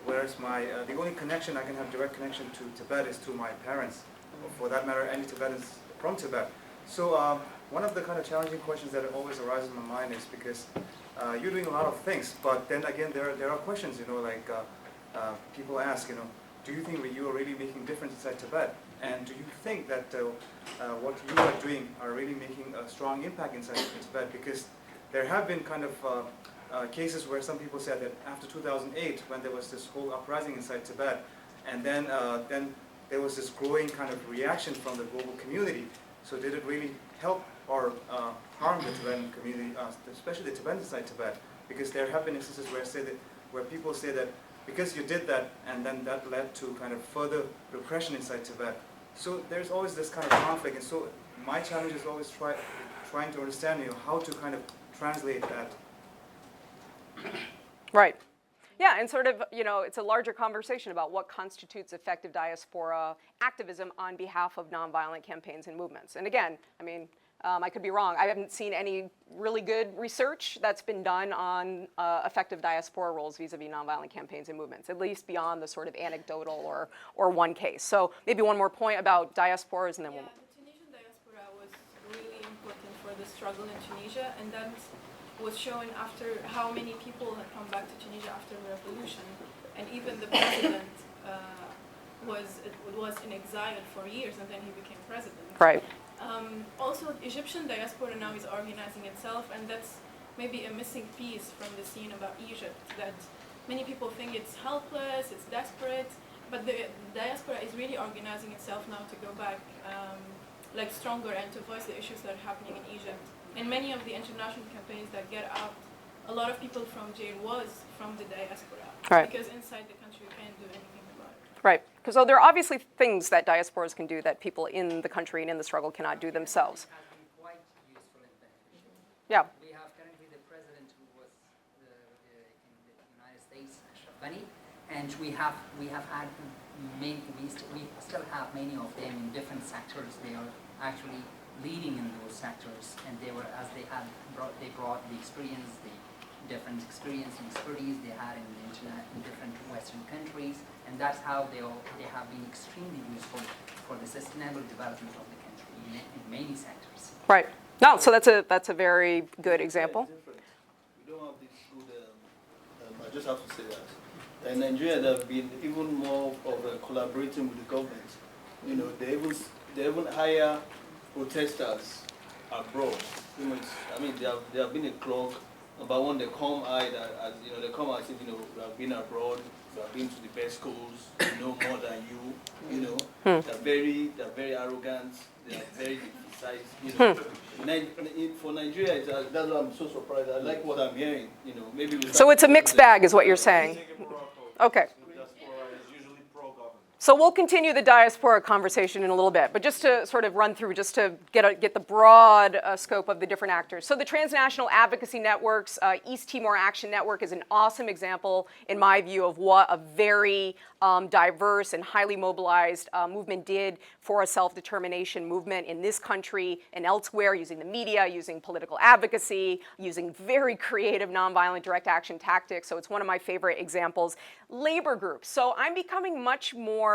S9: Whereas the only connection I can have direct connection to Tibet is through my parents, or for that matter, any Tibetans from Tibet. So one of the kind of challenging questions that always arises in my mind is because you're doing a lot of things, but then again, there are questions, you know, like people ask, you know, do you think that you are really making a difference inside Tibet? And do you think that what you are doing are really making a strong impact inside Tibet? Because there have been kind of cases where some people said that after 2008, when there was this whole uprising inside Tibet, and then there was this growing kind of reaction from the global community. So did it really help or harm the Tibetan community, especially the Tibetans inside Tibet? Because there have been instances where people say that because you did that, and then that led to kind of further repression inside Tibet. So there's always this kind of conflict, and so my challenge is always trying to understand, you know, how to kind of translate that.
S1: Right. Yeah, and sort of, you know, it's a larger conversation about what constitutes effective diaspora activism on behalf of nonviolent campaigns and movements. And again, I mean, I could be wrong. I haven't seen any really good research that's been done on effective diaspora roles vis-a-vis nonviolent campaigns and movements, at least beyond the sort of anecdotal or one case. So maybe one more point about diasporas and then we'll...
S3: The Tunisian diaspora was really important for the struggle in Tunisia, and that was shown after how many people had come back to Tunisia after the revolution, and even the president was in exile for years, and then he became president.
S1: Right.
S3: Also, Egyptian diaspora now is organizing itself, and that's maybe a missing piece from the scene about Egypt, that many people think it's helpless, it's desperate, but the diaspora is really organizing itself now to go back like stronger and to voice the issues that are happening in Egypt. And many of the international campaigns that get out a lot of people from jail was from the diaspora.
S1: Right.
S3: Because inside the country you can't do anything about it.
S1: Right. Because there are obviously things that diasporas can do that people in the country and in the struggle cannot do themselves.
S22: Quite useful and beneficial.
S1: Yeah.
S22: We have currently the president who was in the United States, Stephan, and we have had many. We still have many of them in different sectors. They are actually leading in those sectors, and they brought the experience, the different experience and expertise they had in different Western countries, and that's how they have been extremely useful for the sustainable development of the country in many sectors.
S1: Right. No, so that's a very good example.
S6: We don't have this good. I just have to say that in Nigeria there have been even more of collaborating with the government. You know, they even hire protesters abroad. You know, I mean, there have been a clock Number one, the calm eye that, as you know, the calm eye said, you know, we have been abroad, we have been to the best schools, we know more than you know. They're very arrogant, they are very precise, you know. For Nigeria, that's why I'm so surprised. I like what I'm hearing, you know. Maybe
S1: so it's a mixed bag is what you're saying. Okay. So we'll continue the diaspora conversation in a little bit, but just to sort of run through, just to get the broad scope of the different actors. So the transnational advocacy networks, East Timor Action Network is an awesome example, in my view, of what a very diverse and highly mobilized movement did for a self-determination movement in this country and elsewhere, using the media, using political advocacy, using very creative nonviolent direct action tactics. So it's one of my favorite examples. Labor groups. So I'm becoming much more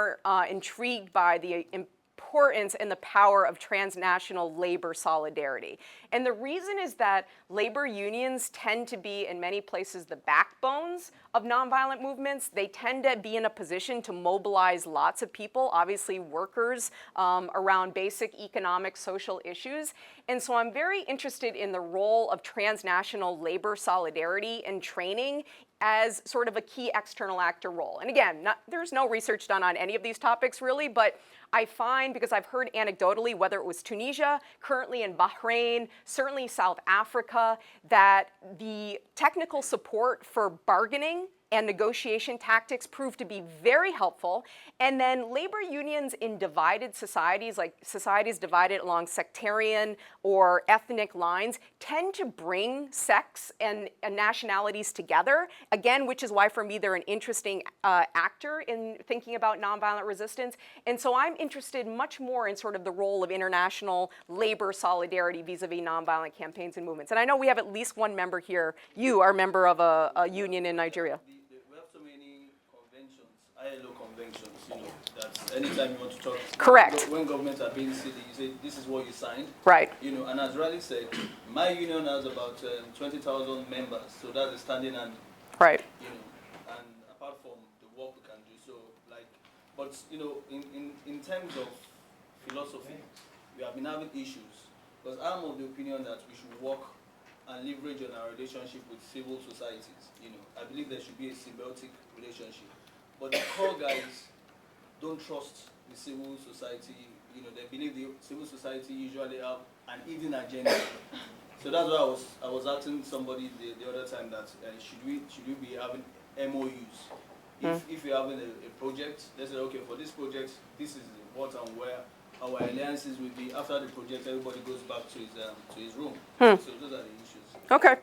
S1: intrigued by the importance and the power of transnational labor solidarity. And the reason is that labor unions tend to be, in many places, the backbones of nonviolent movements. They tend to be in a position to mobilize lots of people, obviously workers, around basic economic, social issues. And so I'm very interested in the role of transnational labor solidarity and training as sort of a key external actor role. And again, there's no research done on any of these topics really, but I find, because I've heard anecdotally, whether it was Tunisia, currently in Bahrain, certainly South Africa, that the technical support for bargaining and negotiation tactics proved to be very helpful. And then labor unions in divided societies, like societies divided along sectarian or ethnic lines, tend to bring sects and nationalities together, again, which is why for me they're an interesting actor in thinking about nonviolent resistance. And so I'm interested much more in sort of the role of international labor solidarity vis-a-vis nonviolent campaigns and movements. And I know we have at least one member here. You are a member of a union in Nigeria.
S6: ILO conventions, you know, that anytime you want to talk,
S1: correct.
S6: When governments are being silly, you say, this is what you signed.
S1: Right.
S6: You know, and as Riley said, my union has about 20,000 members, so that's a standing army.
S1: Right.
S6: You know, and apart from the work we can do, so like, but you know, in terms of philosophy, we have been having issues, because I'm of the opinion that we should work and leverage on our relationship with civil societies. You know, I believe there should be a symbiotic relationship. But the core guys don't trust the civil society. You know, they believe the civil society usually have an hidden agenda. So that's why I was asking somebody the other time that should we be having MOUs? If you're having a project, they say, okay, for this project, this is what and where our alliances will be. After the project, everybody goes back to his room. So those are the issues.
S1: Okay.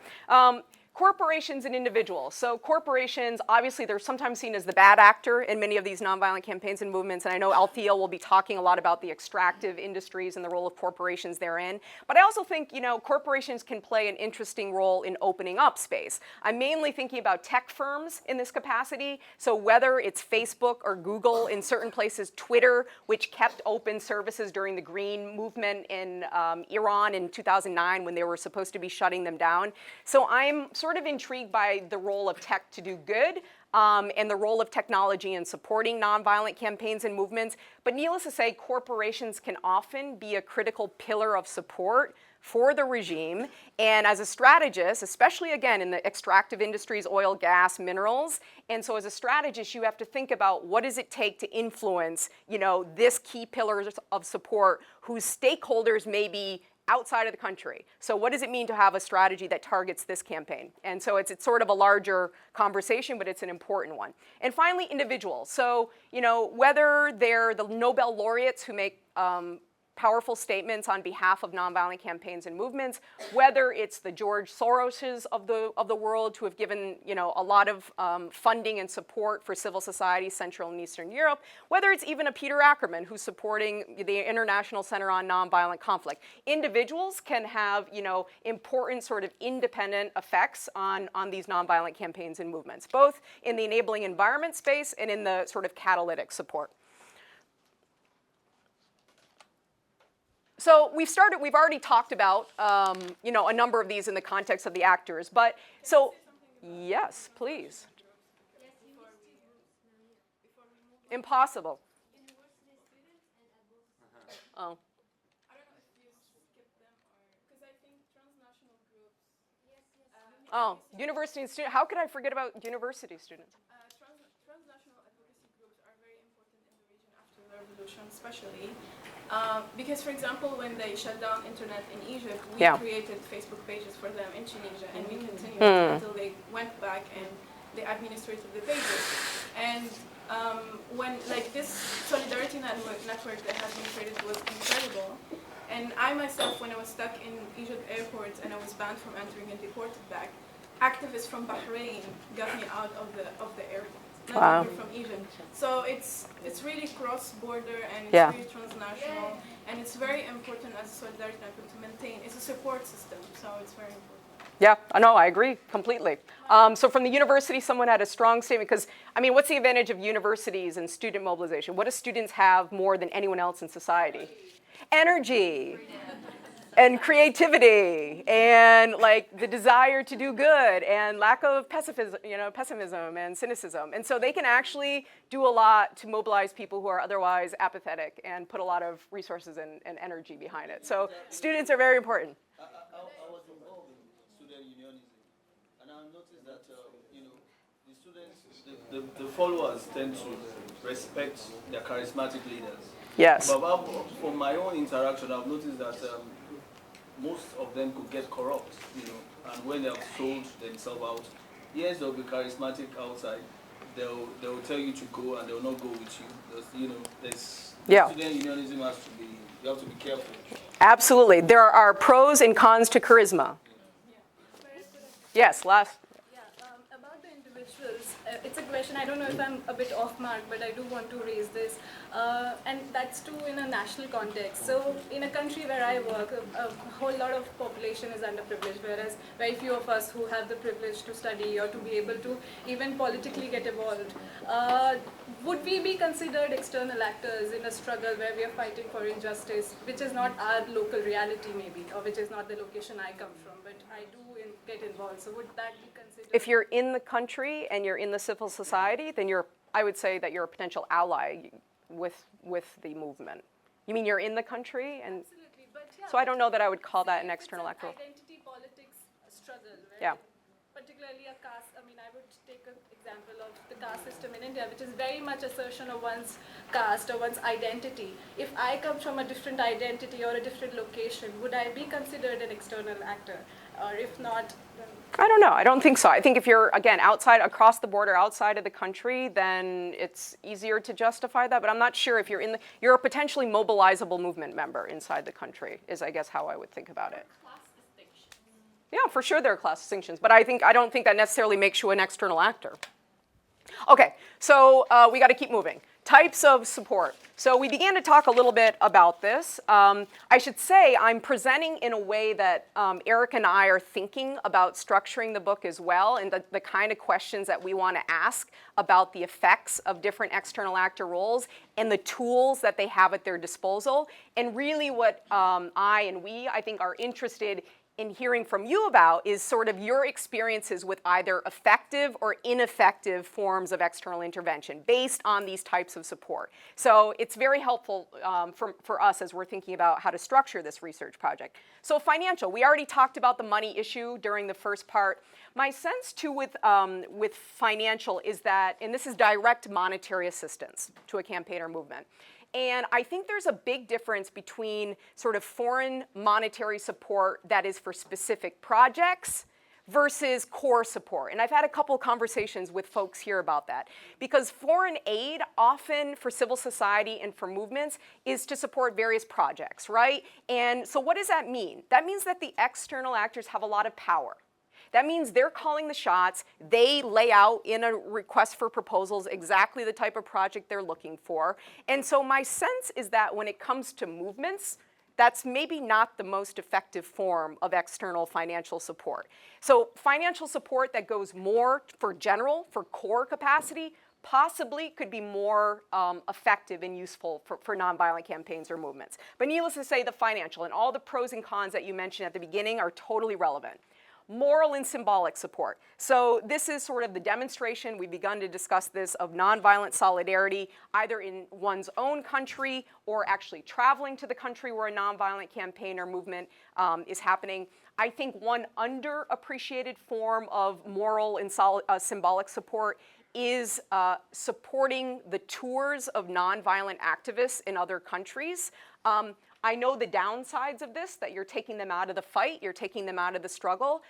S1: Corporations and individuals. So corporations, obviously, they're sometimes seen as the bad actor in many of these nonviolent campaigns and movements. And I know Althea will be talking a lot about the extractive industries and the role of corporations therein. But I also think, you know, corporations can play an interesting role in opening up space. I'm mainly thinking about tech firms in this capacity. So whether it's Facebook or Google, in certain places, Twitter, which kept open services during the Green movement in Iran in 2009 when they were supposed to be shutting them down. So I'm sort of intrigued by the role of tech to do good and the role of technology in supporting nonviolent campaigns and movements. But needless to say, corporations can often be a critical pillar of support for the regime. And as a strategist, especially again in the extractive industries, oil, gas, minerals, and so as a strategist, you have to think about what does it take to influence, you know, this key pillar of support whose stakeholders may be outside of the country. So what does it mean to have a strategy that targets this campaign? And so it's sort of a larger conversation, but it's an important one. And finally, individuals. So, you know, whether they're the Nobel laureates who make powerful statements on behalf of nonviolent campaigns and movements, whether it's the George Soroses of the world who have given, you know, a lot of funding and support for civil society, Central and Eastern Europe, whether it's even a Peter Ackerman who's supporting the International Center on Nonviolent Conflict. Individuals can have, you know, important sort of independent effects on these nonviolent campaigns and movements, both in the enabling environment space and in the sort of catalytic support. So we've already talked about, you know, a number of these in the context of the actors, but so, yes, please. Impossible. Oh.
S3: I don't know if you skip them or, because I think transnational groups
S1: Oh, university and student. How could I forget about university students?
S3: Transnational advocacy groups are very important in the region after the revolution, especially because, for example, when they shut down internet in Egypt, we created Facebook pages for them in Tunisia, and we continued until they went back and they administrated the pages. And when this solidarity network that has been created was incredible. And I myself, when I was stuck in Egypt airport and I was banned from entering and deported back, activists from Bahrain got me out of the airport, not even from Egypt. So it's really cross-border and it's really transnational, and it's very important as a solidarity network to maintain. It's a support system, so it's very important.
S1: Yeah, no, I agree completely. So from the university, someone had a strong statement, because, I mean, what's the advantage of universities and student mobilization? What do students have more than anyone else in society? Energy and creativity and the desire to do good and lack of pessimism and cynicism. And so they can actually do a lot to mobilize people who are otherwise apathetic and put a lot of resources and energy behind it. So students are very important.
S6: I was involved in student unionism, and I noticed that the students, the followers tend to respect their charismatic leaders.
S1: Yes.
S6: But from my own interaction, I've noticed that most of them could get corrupt, and when they have sold themselves out, yes, they'll be charismatic outside. They'll tell you to go, and they'll not go with you. Student unionism has to be. You have to be careful.
S1: Absolutely. There are pros and cons to charisma. Yes, last.
S4: About the individuals, it's a question, I don't know if I'm a bit off mark, but I do want to raise this. And that's true in a national context. So in a country where I work, a whole lot of population is underprivileged, whereas very few of us who have the privilege to study or to be able to even politically get involved. Would we be considered external actors in a struggle where we are fighting for injustice, which is not our local reality maybe, or which is not the location I come from, but I do get involved. So would that be considered?
S1: If you're in the country and you're in the civil society, then I would say that you're a potential ally with the movement. You mean you're in the country? And
S4: absolutely, but
S1: so I don't know that I would call that an external actor.
S4: Identity politics struggle, right?
S1: Yeah.
S4: Particularly a caste, I mean, I would take an example of the caste system in India, which is very much assertion of one's caste or one's identity. If I come from a different identity or a different location, would I be considered an external actor? Or if not, then...
S1: I don't know. I don't think so. I think if you're, again, across the border, outside of the country, then it's easier to justify that. But I'm not sure if you're a potentially mobilizable movement member inside the country, is I guess how I would think about it. Yeah, for sure there are class distinctions, but I don't think that necessarily makes you an external actor. Okay, so we got to keep moving. Types of support. So we began to talk a little bit about this. I should say I'm presenting in a way that Eric and I are thinking about structuring the book as well, and the kind of questions that we want to ask about the effects of different external actor roles and the tools that they have at their disposal. And really what I think are interested in hearing from you about is sort of your experiences with either effective or ineffective forms of external intervention based on these types of support. So it's very helpful for us as we're thinking about how to structure this research project. So financial, we already talked about the money issue during the first part. My sense too with financial is that, and this is direct monetary assistance to a campaign or movement. And I think there's a big difference between sort of foreign monetary support that is for specific projects versus core support. And I've had a couple conversations with folks here about that. Because foreign aid, often for civil society and for movements, is to support various projects, right? And so what does that mean? That means that the external actors have a lot of power. That means they're calling the shots. They lay out in a request for proposals exactly the type of project they're looking for. And so my sense is that when it comes to movements, that's maybe not the most effective form of external financial support. So financial support that goes more for core capacity, possibly could be more effective and useful for nonviolent campaigns or movements. But needless to say, the financial and all the pros and cons that you mentioned at the beginning are totally relevant. Moral and symbolic support. So this is sort of the demonstration, we've begun to discuss this, of nonviolent solidarity, either in one's own country or actually traveling to the country where a nonviolent campaign or movement is happening. I think one underappreciated form of moral and symbolic support is supporting the tours of nonviolent activists in other countries. I know the downsides of this, that you're taking them out of the fight, you're taking them out of the struggle,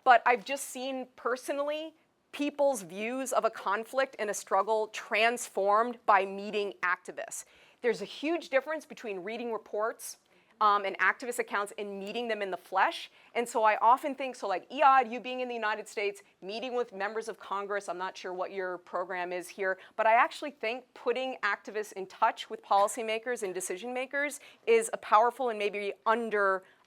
S1: but I've just seen personally people's views of a conflict and a struggle transformed by meeting activists. There's a huge difference between reading reports and activist accounts and meeting them in the flesh. And so I often think, so like Iyad, you being in the United States, meeting with members of Congress, I'm not sure what your program is here, but I actually think putting activists in touch with policymakers and decision makers is a powerful and maybe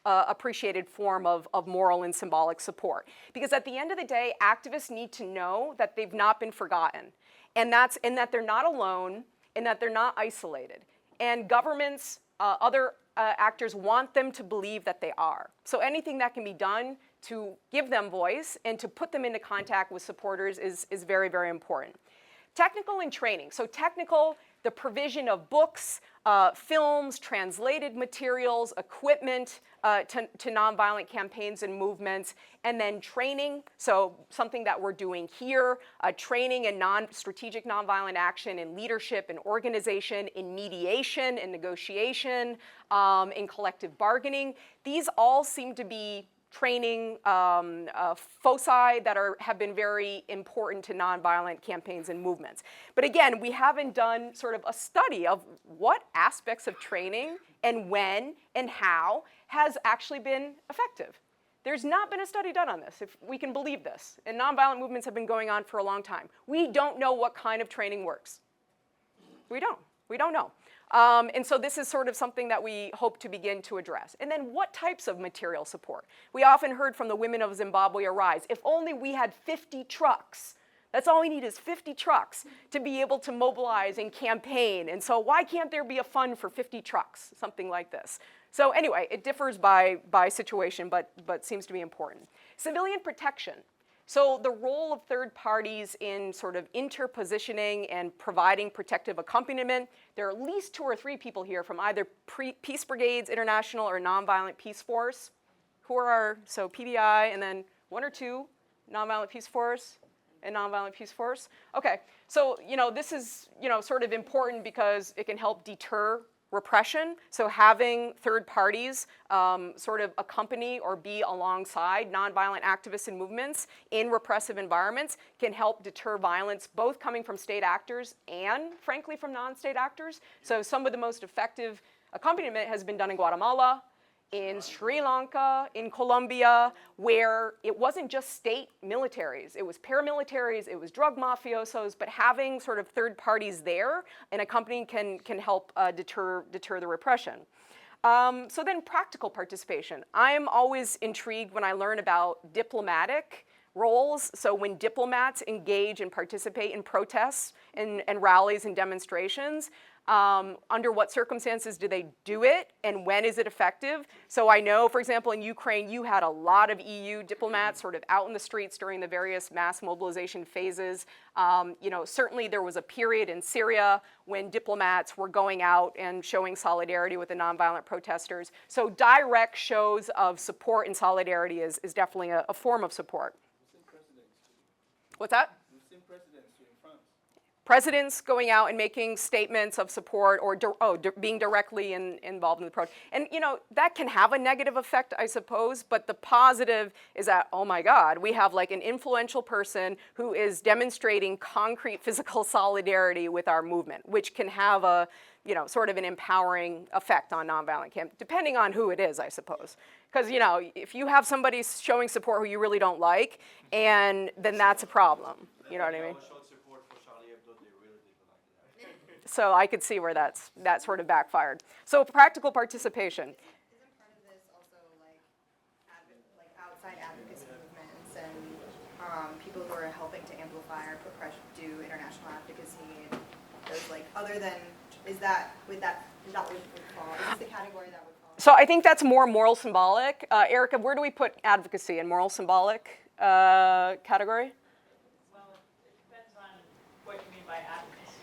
S1: appreciated form of moral and symbolic support. Because at the end of the day, activists need to know that they've not been forgotten, and that they're not alone, and that they're not isolated. And governments, other actors want them to believe that they are. So anything that can be done to give them voice and to put them into contact with supporters is very, very important. Technical and training. So technical, the provision of books, films, translated materials, equipment to nonviolent campaigns and movements, and then training. So something that we're doing here, training in strategic nonviolent action, in leadership, in organization, in mediation, in negotiation, in collective bargaining. These all seem to be training foci that have been very important to nonviolent campaigns and movements. But again, we haven't done sort of a study of what aspects of training and when and how has actually been effective. There's not been a study done on this, if we can believe this. And nonviolent movements have been going on for a long time. We don't know what kind of training works. We don't know. And so this is sort of something that we hope to begin to address. And then what types of material support? We often heard from the Women of Zimbabwe Arise, if only we had 50 trucks. That's all we need is 50 trucks to be able to mobilize and campaign. And so why can't there be a fund for 50 trucks? Something like this. So anyway, it differs by situation, but seems to be important. Civilian protection. So the role of third parties in sort of interpositioning and providing protective accompaniment. There are at least 2 or 3 people here from either Peace Brigades International or Nonviolent Peace Force. Who are so PBI, and then 1 or 2 Nonviolent Peace Force and Nonviolent Peace Force. Okay, so this is sort of important because it can help deter repression. So having third parties sort of accompany or be alongside nonviolent activists and movements in repressive environments can help deter violence, both coming from state actors and, frankly, from non-state actors. So some of the most effective accompaniment has been done in Guatemala, in Sri Lanka, in Colombia, where it wasn't just state militaries. It was paramilitaries, it was drug mafiosos, but having sort of third parties there and accompanying can help deter the repression. So then practical participation. I'm always intrigued when I learn about diplomatic roles. So when diplomats engage and participate in protests and rallies and demonstrations, under what circumstances do they do it, and when is it effective? So I know, for example, in Ukraine, you had a lot of EU diplomats sort of out in the streets during the various mass mobilization phases. Certainly there was a period in Syria when diplomats were going out and showing solidarity with the nonviolent protesters. So direct shows of support and solidarity is definitely a form of support. What's that? Presidents going out and making statements of support or being directly involved in the protest. And that can have a negative effect, I suppose, but the positive is that, oh my God, we have like an influential person who is demonstrating concrete physical solidarity with our movement, which can have a sort of an empowering effect on nonviolent camp, depending on who it is, I suppose. Because, if you have somebody showing support who you really don't like, and then that's a problem. You know what I mean? So I could see where that sort of backfired. So practical participation.
S16: Isn't part of this also like outside advocacy movements and people who are helping to amplify or do international advocacy? There's other than, is that what would fall? Is this the category that would fall?
S1: So I think that's more moral symbolic. Erica, where do we put advocacy in moral symbolic category?
S19: Well, it depends on what you mean by advocacy.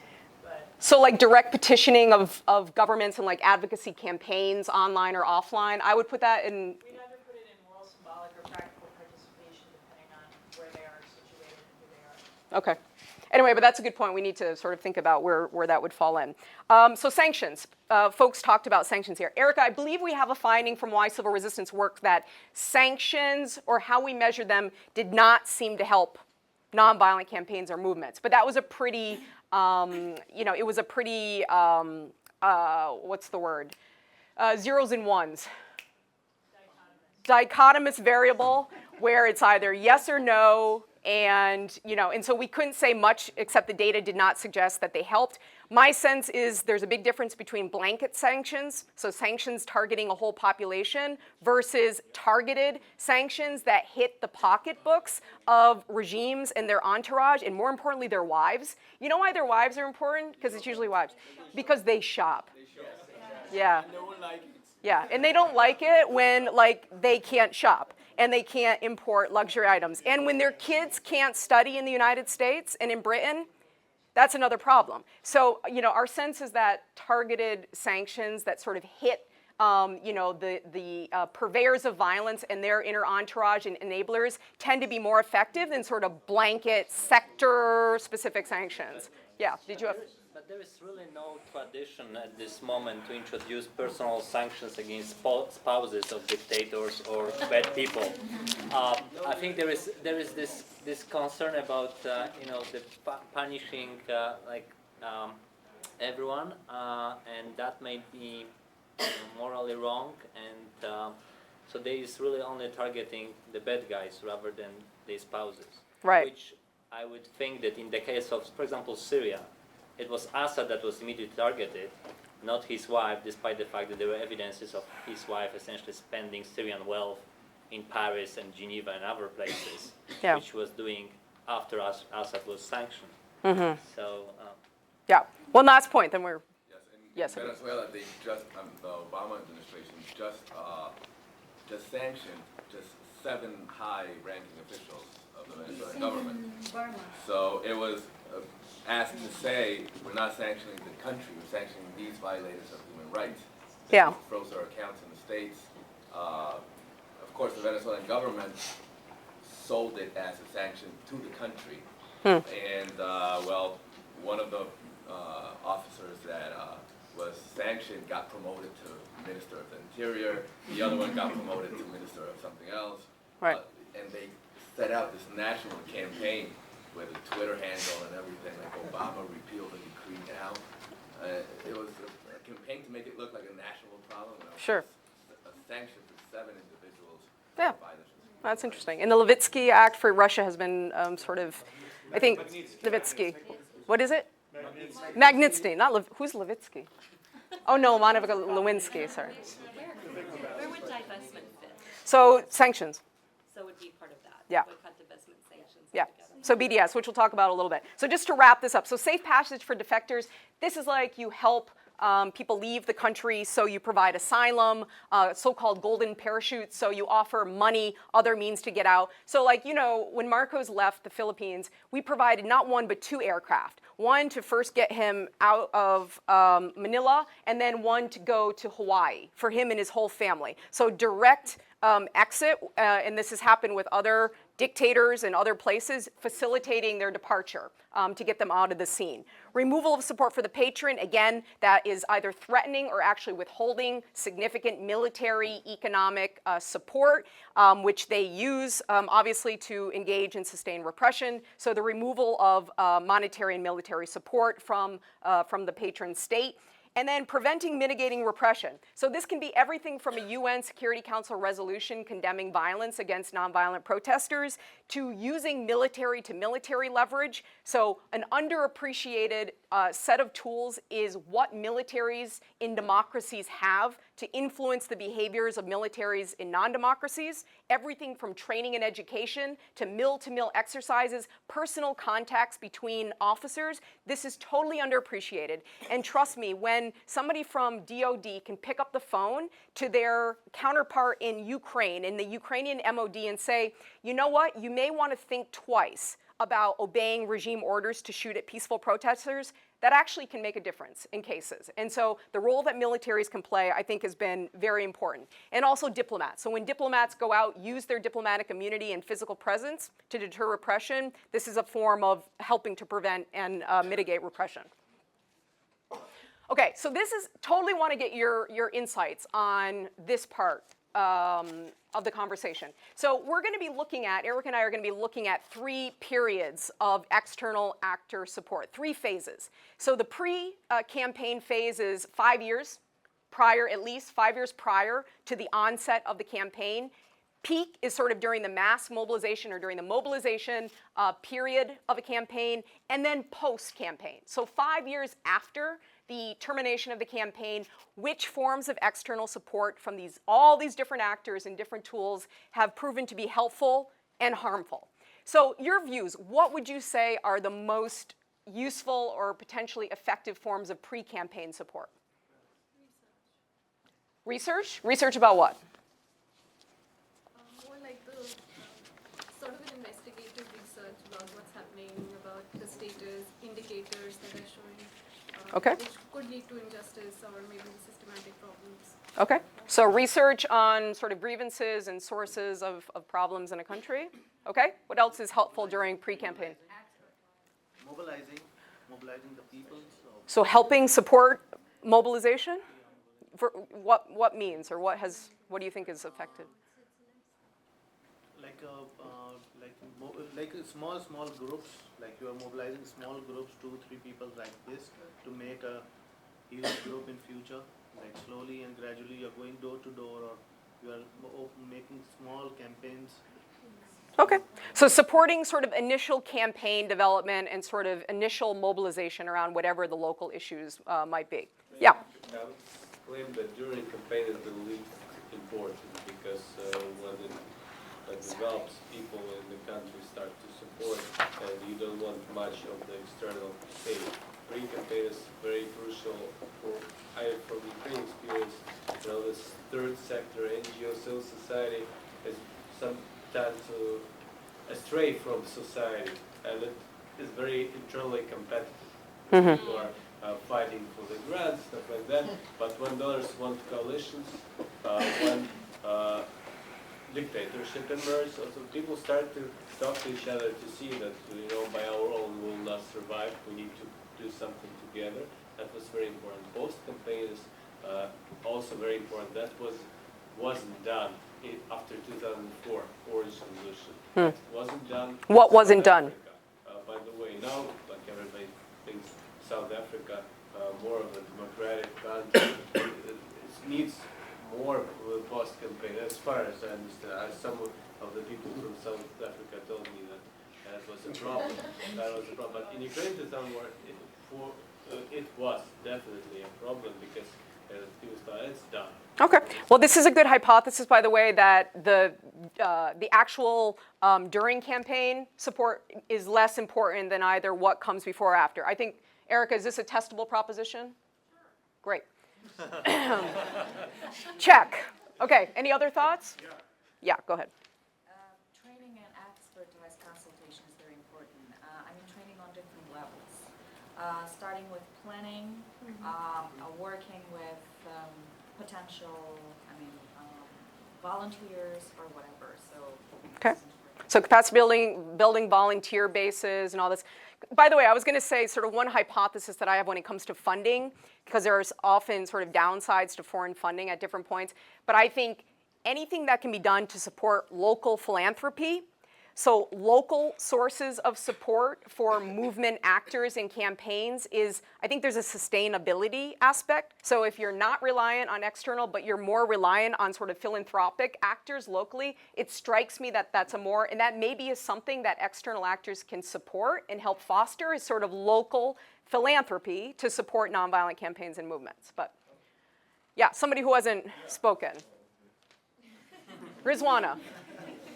S19: But
S1: So like direct petitioning of governments and like advocacy campaigns online or offline, I would put that in.
S19: we'd either put it in moral symbolic or practical participation depending on where they are situated and who they are.
S1: Okay. Anyway, but that's a good point. We need to sort of think about where that would fall in. So sanctions. Folks talked about sanctions here. Erica, I believe we have a finding from Why Civil Resistance work that sanctions or how we measure them did not seem to help nonviolent campaigns or movements. But that was a pretty, it was a pretty, what's the word? Zeros and ones. Dichotomous variable where it's either yes or no. And so we couldn't say much except the data did not suggest that they helped. My sense is there's a big difference between blanket sanctions, so sanctions targeting a whole population, versus targeted sanctions that hit the pocketbooks of regimes and their entourage, and more importantly, their wives. You know why their wives are important? Because it's usually wives. Because they shop. Yeah. Yeah, and they don't like it when they can't shop and they can't import luxury items. And when their kids can't study in the United States and in Britain, that's another problem. So, our sense is that targeted sanctions that sort of hit, the purveyors of violence and their inner entourage and enablers tend to be more effective than sort of blanket sector-specific sanctions. Yeah, did you have?
S7: But there is really no tradition at this moment to introduce personal sanctions against spouses of dictators or bad people. I think there is this concern about the punishing everyone, and that may be morally wrong, and so there is really only targeting the bad guys rather than the spouses.
S1: Right.
S7: Which I would think that in the case of, for example, Syria, it was Assad that was immediately targeted, not his wife, despite the fact that there were evidences of his wife essentially spending Syrian wealth in Paris and Geneva and other places, which was doing after Assad was sanctioned.
S1: Mm-hmm.
S7: So.
S1: Yeah. One last point, then we're.
S20: Yes. In Venezuela, they the Obama administration just sanctioned 7 high-ranking officials of the Venezuelan government. So it was asked to say, we're not sanctioning the country, we're sanctioning these violators of human rights.
S1: Yeah.
S20: Froze their accounts in the States. Of course, the Venezuelan government sold it as a sanction to the country. And, one of the officers that was sanctioned got promoted to Minister of the Interior. The other one got promoted to Minister of something else.
S1: Right.
S20: And they set out this national campaign with a Twitter handle and everything, like Obama repealed the decree now. It was a campaign to make it look like a national problem.
S1: Sure.
S20: A sanction for 7 individuals.
S1: Yeah, that's interesting. And the Levitsky Act for Russia has been I think, Levitsky. What is it? Magnitsky. Who's Levitsky? Oh no, Monica Lewinsky, sorry.
S11: Where would divestment fit?
S1: So, sanctions.
S11: So it would be part of that.
S1: Yeah.
S11: Boycott, divestment, sanctions.
S1: Yeah. So BDS, which we'll talk about a little bit. So just to wrap this up, so safe passage for defectors, this is like you help people leave the country, so you provide asylum, so-called golden parachute, so you offer money, other means to get out. So when Marcos left the Philippines, we provided not 1 but 2 aircraft. 1 to first get him out of Manila, and then 1 to go to Hawaii for him and his whole family. So direct exit, and this has happened with other dictators and other places, facilitating their departure to get them out of the scene. Removal of support for the patron, again, that is either threatening or actually withholding significant military, economic support, which they use, obviously, to engage and sustain repression. So the removal of monetary and military support from the patron state. And then preventing, mitigating repression. So this can be everything from a UN Security Council resolution condemning violence against nonviolent protesters to using military to military leverage. So an underappreciated set of tools is what militaries in democracies have to influence the behaviors of militaries in non-democracies. Everything from training and education to mill exercises, personal contacts between officers. This is totally underappreciated. And trust me, when somebody from DOD can pick up the phone to their counterpart in Ukraine, in the Ukrainian MOD, and say, you know what, you may want to think twice about obeying regime orders to shoot at peaceful protesters, that actually can make a difference in cases. And so the role that militaries can play, I think, has been very important. And also diplomats. So when diplomats go out, use their diplomatic immunity and physical presence to deter repression, this is a form of helping to prevent and mitigate repression. Okay, so this is, totally want to get your insights on this part of the conversation. So we're going to be looking at, Eric and I are going to be looking at 3 periods of external actor support, 3 phases. So the pre-campaign phase is 5 years prior, at least 5 years prior to the onset of the campaign. Peak is sort of during the mass mobilization or during the mobilization period of a campaign, and then post-campaign. So 5 years after the termination of the campaign, which forms of external support from all these different actors and different tools have proven to be helpful and harmful. So your views, what would you say are the most useful or potentially effective forms of pre-campaign support? Research? Research about what?
S4: More like the sort of an investigative research about what's happening, about the status, indicators that are showing, which could lead to injustice or maybe systematic problems.
S1: Okay, so research on sort of grievances and sources of problems in a country. Okay, what else is helpful during pre-campaign?
S17: Mobilizing the people.
S1: So helping support mobilization? For what means, or what do you think is effective?
S17: Like small groups, like you are mobilizing small groups, 2-3 people like this, to make a huge group in future. Like slowly and gradually you are going door to door, or you are making small campaigns.
S1: Okay, so supporting sort of initial campaign development and sort of initial mobilization around whatever the local issues might be. Yeah.
S2: I would claim that during campaign is the least important, because when it develops, people in the country start to support, and you don't want much of the external aid. Pre-campaign is very crucial from Ukraine experience. You know, this third sector, NGO, civil society, is sometimes astray from society, and it is very internally competitive. People are fighting for the grants, stuff like that. But when donors want coalitions, when dictatorship emerges, also people start to talk to each other to see that, you know, by our own we will not survive. We need to do something together. That was very important. Post-campaign is also very important. That wasn't done after 2004 Orange Revolution. It wasn't done.
S1: What wasn't done?
S2: By the way, now, like everybody thinks, South Africa more of a democratic country. It needs more post-campaign, as far as I understand. Some of the people from South Africa told me that was a problem. That was a problem. But in Ukraine, it was definitely a problem, because people thought it's done.
S1: Okay. Well, this is a good hypothesis, by the way, that the actual during campaign support is less important than either what comes before or after. I think, Erica, is this a testable proposition? Sure. Great. Check. Okay. Any other thoughts? Yeah, go ahead.
S12: Training and expertise consultation is very important. I mean, training on different levels, starting with planning, working with potential, volunteers or whatever. So.
S1: Okay. So capacity building volunteer bases and all this. By the way, I was going to say sort of one hypothesis that I have when it comes to funding, because there's often sort of downsides to foreign funding at different points. But I think anything that can be done to support local philanthropy, so local sources of support for movement actors and campaigns is, I think there's a sustainability aspect. So if you're not reliant on external, but you're more reliant on sort of philanthropic actors locally, it strikes me that that's and that maybe is something that external actors can support and help foster, is sort of local philanthropy to support nonviolent campaigns and movements. But yeah, somebody who hasn't spoken. Rizwana.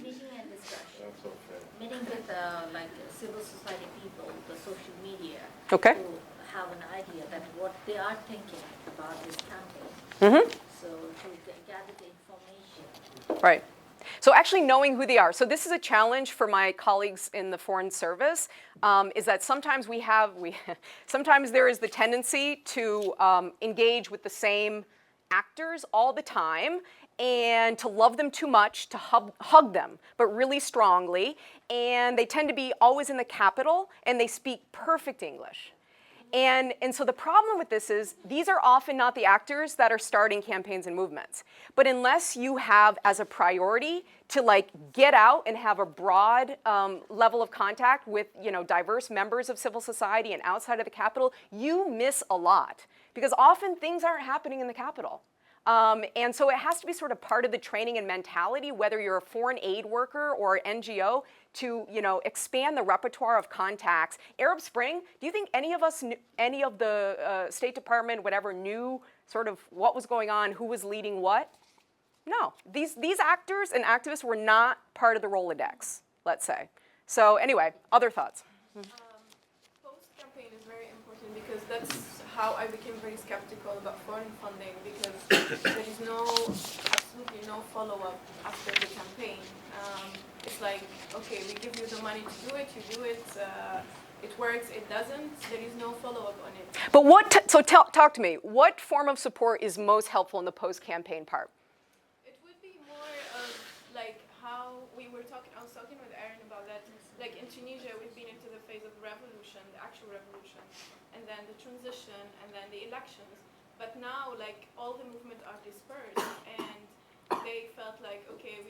S13: Meeting and discussion. Meeting with like civil society people, the social media,
S1: Okay.
S13: to have an idea that what they are thinking about this campaign.
S1: Mm-hmm.
S13: So to gather the information.
S1: Right. So actually knowing who they are. So this is a challenge for my colleagues in the Foreign Service, is that sometimes sometimes there is the tendency to engage with the same actors all the time and to love them too much, to hug them, but really strongly. And they tend to be always in the capital and they speak perfect English. And so the problem with this is these are often not the actors that are starting campaigns and movements. But unless you have as a priority to like get out and have a broad level of contact with diverse members of civil society and outside of the Capitol, you miss a lot. Because often things aren't happening in the Capitol. And so it has to be sort of part of the training and mentality, whether you're a foreign aid worker or NGO, to expand the repertoire of contacts. Arab Spring, do you think any of us, any of the State Department, whatever, knew sort of what was going on, who was leading what? No, these actors and activists were not part of the Rolodex, let's say. So anyway, other thoughts?
S3: Post-campaign is very important because that's how I became very skeptical about foreign funding, because there is absolutely no follow-up after the campaign. It's like, okay, we give you the money to do it, you do it, it works, it doesn't, there is no follow-up on it.
S1: But so talk to me, what form of support is most helpful in the post-campaign part?
S3: It would be more of like how I was talking with Aaron about that, like in Tunisia we've been into the phase of revolution, the actual revolution, and then the transition, and then the elections. But now, like, all the movements are dispersed, and they felt like, okay,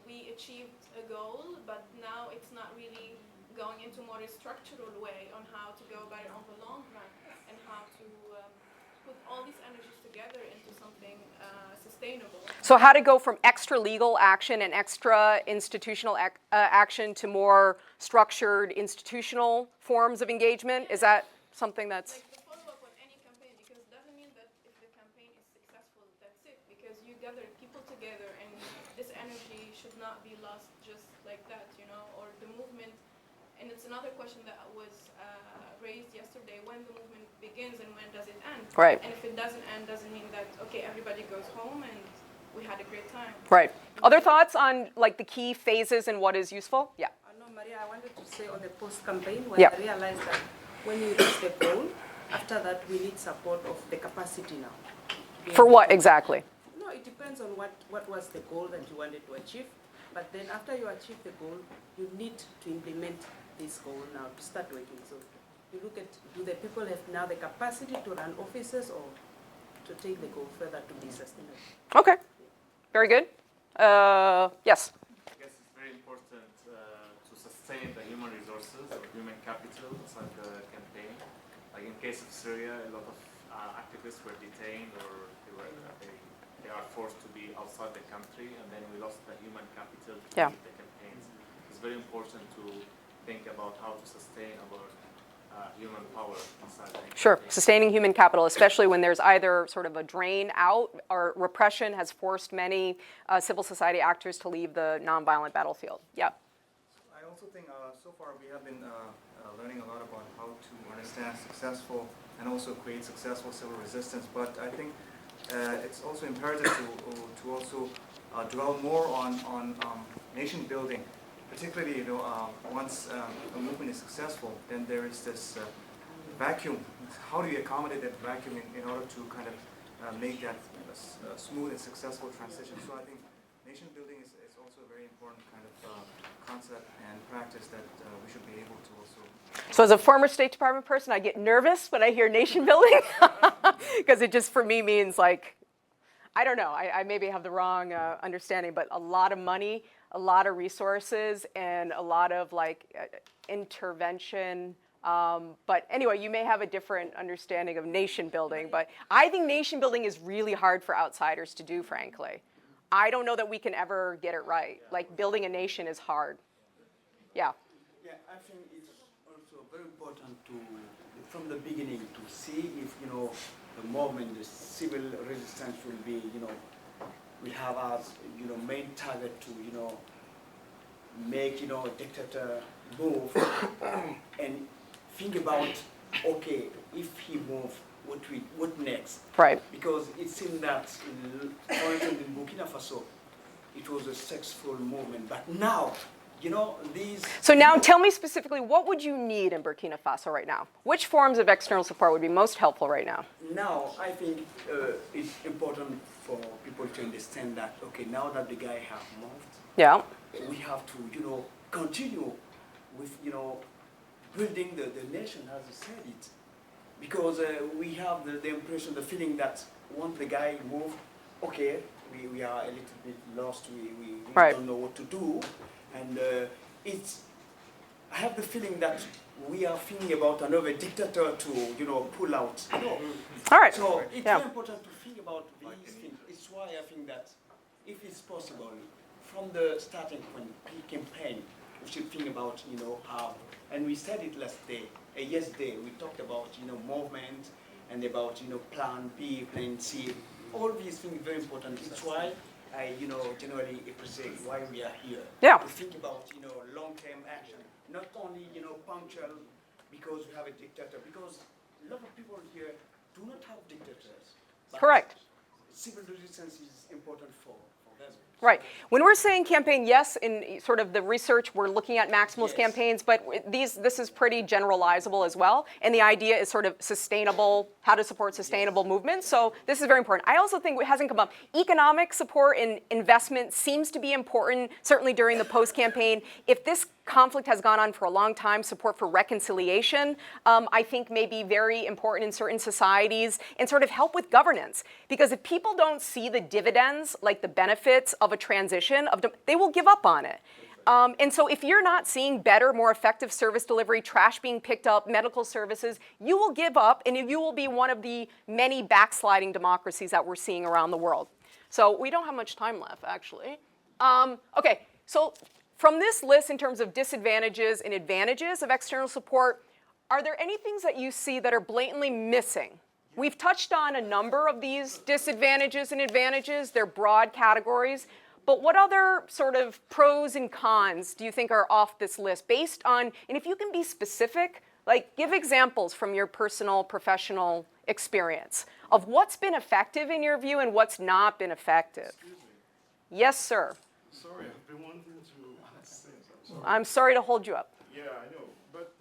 S3: we achieved a goal, but now it's not really going into more a structural way on how to go about it on the long run, and how to put all these energies together into something sustainable.
S1: So how to go from extra legal action and extra institutional action to more structured institutional forms of engagement? Is that something that's...
S3: Like the follow-up on any campaign, because it doesn't mean that if the campaign is successful, that's it. Because you gather people together, and this energy should not be lost just like that, or the movement. And it's another question that was raised yesterday: when the movement begins and when does it end?
S1: Right.
S3: And if it doesn't end, doesn't mean that, okay, everybody goes home and we had a great time.
S1: Right. Other thoughts on like the key phases and what is useful? Yeah.
S14: No, Maria, I wanted to say on the post-campaign, when
S1: Yeah.
S14: I realized that when you reach the goal, after that we need support of the capacity now.
S1: For what exactly?
S14: No, it depends on what was the goal that you wanted to achieve. But then after you achieve the goal, you need to implement this goal now to start working. So you look at, do the people have now the capacity to run offices or to take the goal further to be sustainable?
S1: Okay. Very good. Yes.
S23: I guess it's very important to sustain the human resources or human capital inside the campaign. Like in case of Syria, a lot of activists were detained or they are forced to be outside the country, and then we lost the human capital to lead the campaigns. It's very important to think about how to sustain our human power inside the
S1: Sure.
S23: campaign.
S1: Sustaining human capital, especially when there's either sort of a drain out or repression has forced many civil society actors to leave the nonviolent battlefield. Yeah.
S24: I also think so far we have been learning a lot about how to understand successful and also create successful civil resistance. But I think it's also imperative to also dwell more on nation building. Particularly, once a movement is successful, then there is this vacuum. How do you accommodate that vacuum in order to kind of make that smooth and successful transition? So I think nation building is also a very important kind of concept and practice that we should be able to also...
S1: So as a former State Department person, I get nervous when I hear nation building because it just for me means like, I don't know, I maybe have the wrong understanding, but a lot of money, a lot of resources, and a lot of like intervention. But anyway, you may have a different understanding of nation building, but I think nation building is really hard for outsiders to do, frankly. I don't know that we can ever get it right. Like building a nation is hard. Yeah.
S21: Yeah, I think it's also very important to from the beginning to see if, you know, the movement, the civil resistance will be, you know, we have as, you know, main target to, you know, make, you know, a dictator move and think about, okay, if he moves, what next?
S1: Right.
S21: Because it seemed that, for instance, in Burkina Faso, it was a successful movement, but now, you know, these...
S1: So now tell me specifically, what would you need in Burkina Faso right now? Which forms of external support would be most helpful right now?
S21: Now, I think it's important for people to understand that, okay, now that the guy has moved,
S1: yeah,
S21: we have to, you know, continue with, you know, building the nation, as you said it. Because we have the impression, the feeling that once the guy moved, okay, we are a little bit lost, we
S1: right.
S21: don't know what to do. And I have the feeling that we are thinking about another dictator to, you know, pull out. You know.
S1: All right.
S21: So it's
S1: yeah.
S21: very important to think about these things. It's why I think that if it's possible, from the starting point, pre-campaign, we should think about, you know, how, and we said it yesterday, we talked about, you know, movement and about, you know, plan B, plan C. All these things are very important. It's why I, you know, generally appreciate why we are here.
S1: Yeah.
S21: To think about, you know, long-term action, not only, you know, punctual because we have a dictator, because a lot of people here do not have dictators.
S1: Correct.
S21: Civil resistance is important for them.
S1: Right. When we're saying campaign, yes, in sort of the research, we're looking at maximalist campaigns, but this is pretty generalizable as well. And the idea is sort of sustainable, how to support sustainable movements. So this is very important. I also think it hasn't come up. Economic support and investment seems to be important, certainly during the post-campaign. If this conflict has gone on for a long time, support for reconciliation, I think may be very important in certain societies and sort of help with governance. Because if people don't see the dividends, like the benefits of a transition, they will give up on it. And so if you're not seeing better, more effective service delivery, trash being picked up, medical services, you will give up and you will be one of the many backsliding democracies that we're seeing around the world. So we don't have much time left, actually. Okay, so from this list in terms of disadvantages and advantages of external support, are there any things that you see that are blatantly missing? We've touched on a number of these disadvantages and advantages. They're broad categories. But what other sort of pros and cons do you think are off this list based on, and if you can be specific, like give examples from your personal, professional experience of what's been effective in your view and what's not been effective? Yes, sir.
S5: Sorry, I've been wanting to say something.
S1: I'm sorry to hold you up.
S5: Yeah, I know. But,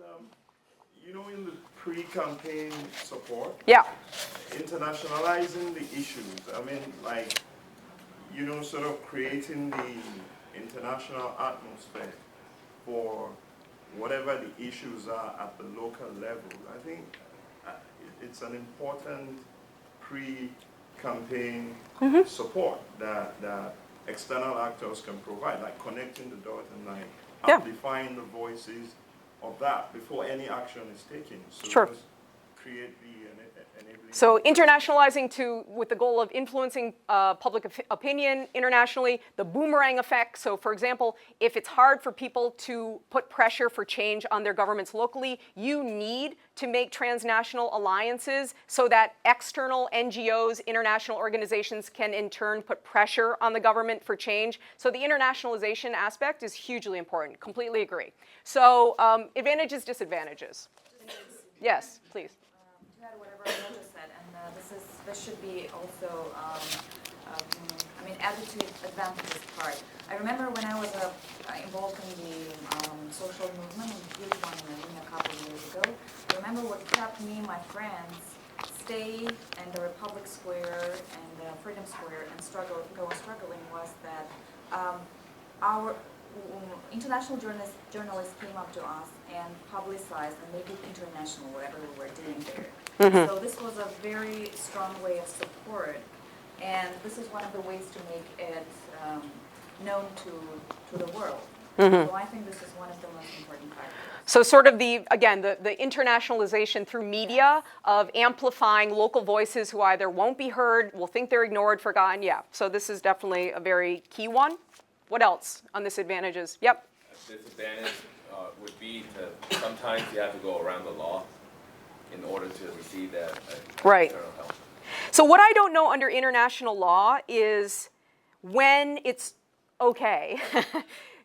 S5: you know, in the pre-campaign support,
S1: yeah,
S5: internationalizing the issues, I mean, like, you know, sort of creating the international atmosphere for whatever the issues are at the local level. I think it's an important pre-campaign support that external actors can provide, like connecting the dots and like amplifying the voices of that before any action is taken. So
S1: sure.
S5: just create the enabling.
S1: So internationalizing with the goal of influencing public opinion internationally, the boomerang effect. So for example, if it's hard for people to put pressure for change on their governments locally, you need to make transnational alliances so that external NGOs, international organizations can in turn put pressure on the government for change. So the internationalization aspect is hugely important. Completely agree. So advantages, disadvantages. Yes, please.
S12: To add whatever I just said, and this should be also, added to advantages part. I remember when I was involved in the social movement, a huge one a couple of years ago. I remember what kept me and my friends stay in the Republic Square and the Freedom Square and struggling was that our international journalists came up to us and publicized and made it international, whatever we were doing there. So this was a very strong way of support, and this is one of the ways to make it known to the world. So I think this is one of the most important factors.
S1: So sort of the internationalization through media of amplifying local voices who either won't be heard, will think they're ignored, forgotten. Yeah, so this is definitely a very key one. What else on disadvantages? Yep.
S20: A disadvantage would be to sometimes you have to go around the law. in order to receive that
S1: Right.
S20: external help.
S1: So what I don't know under international law is when it's okay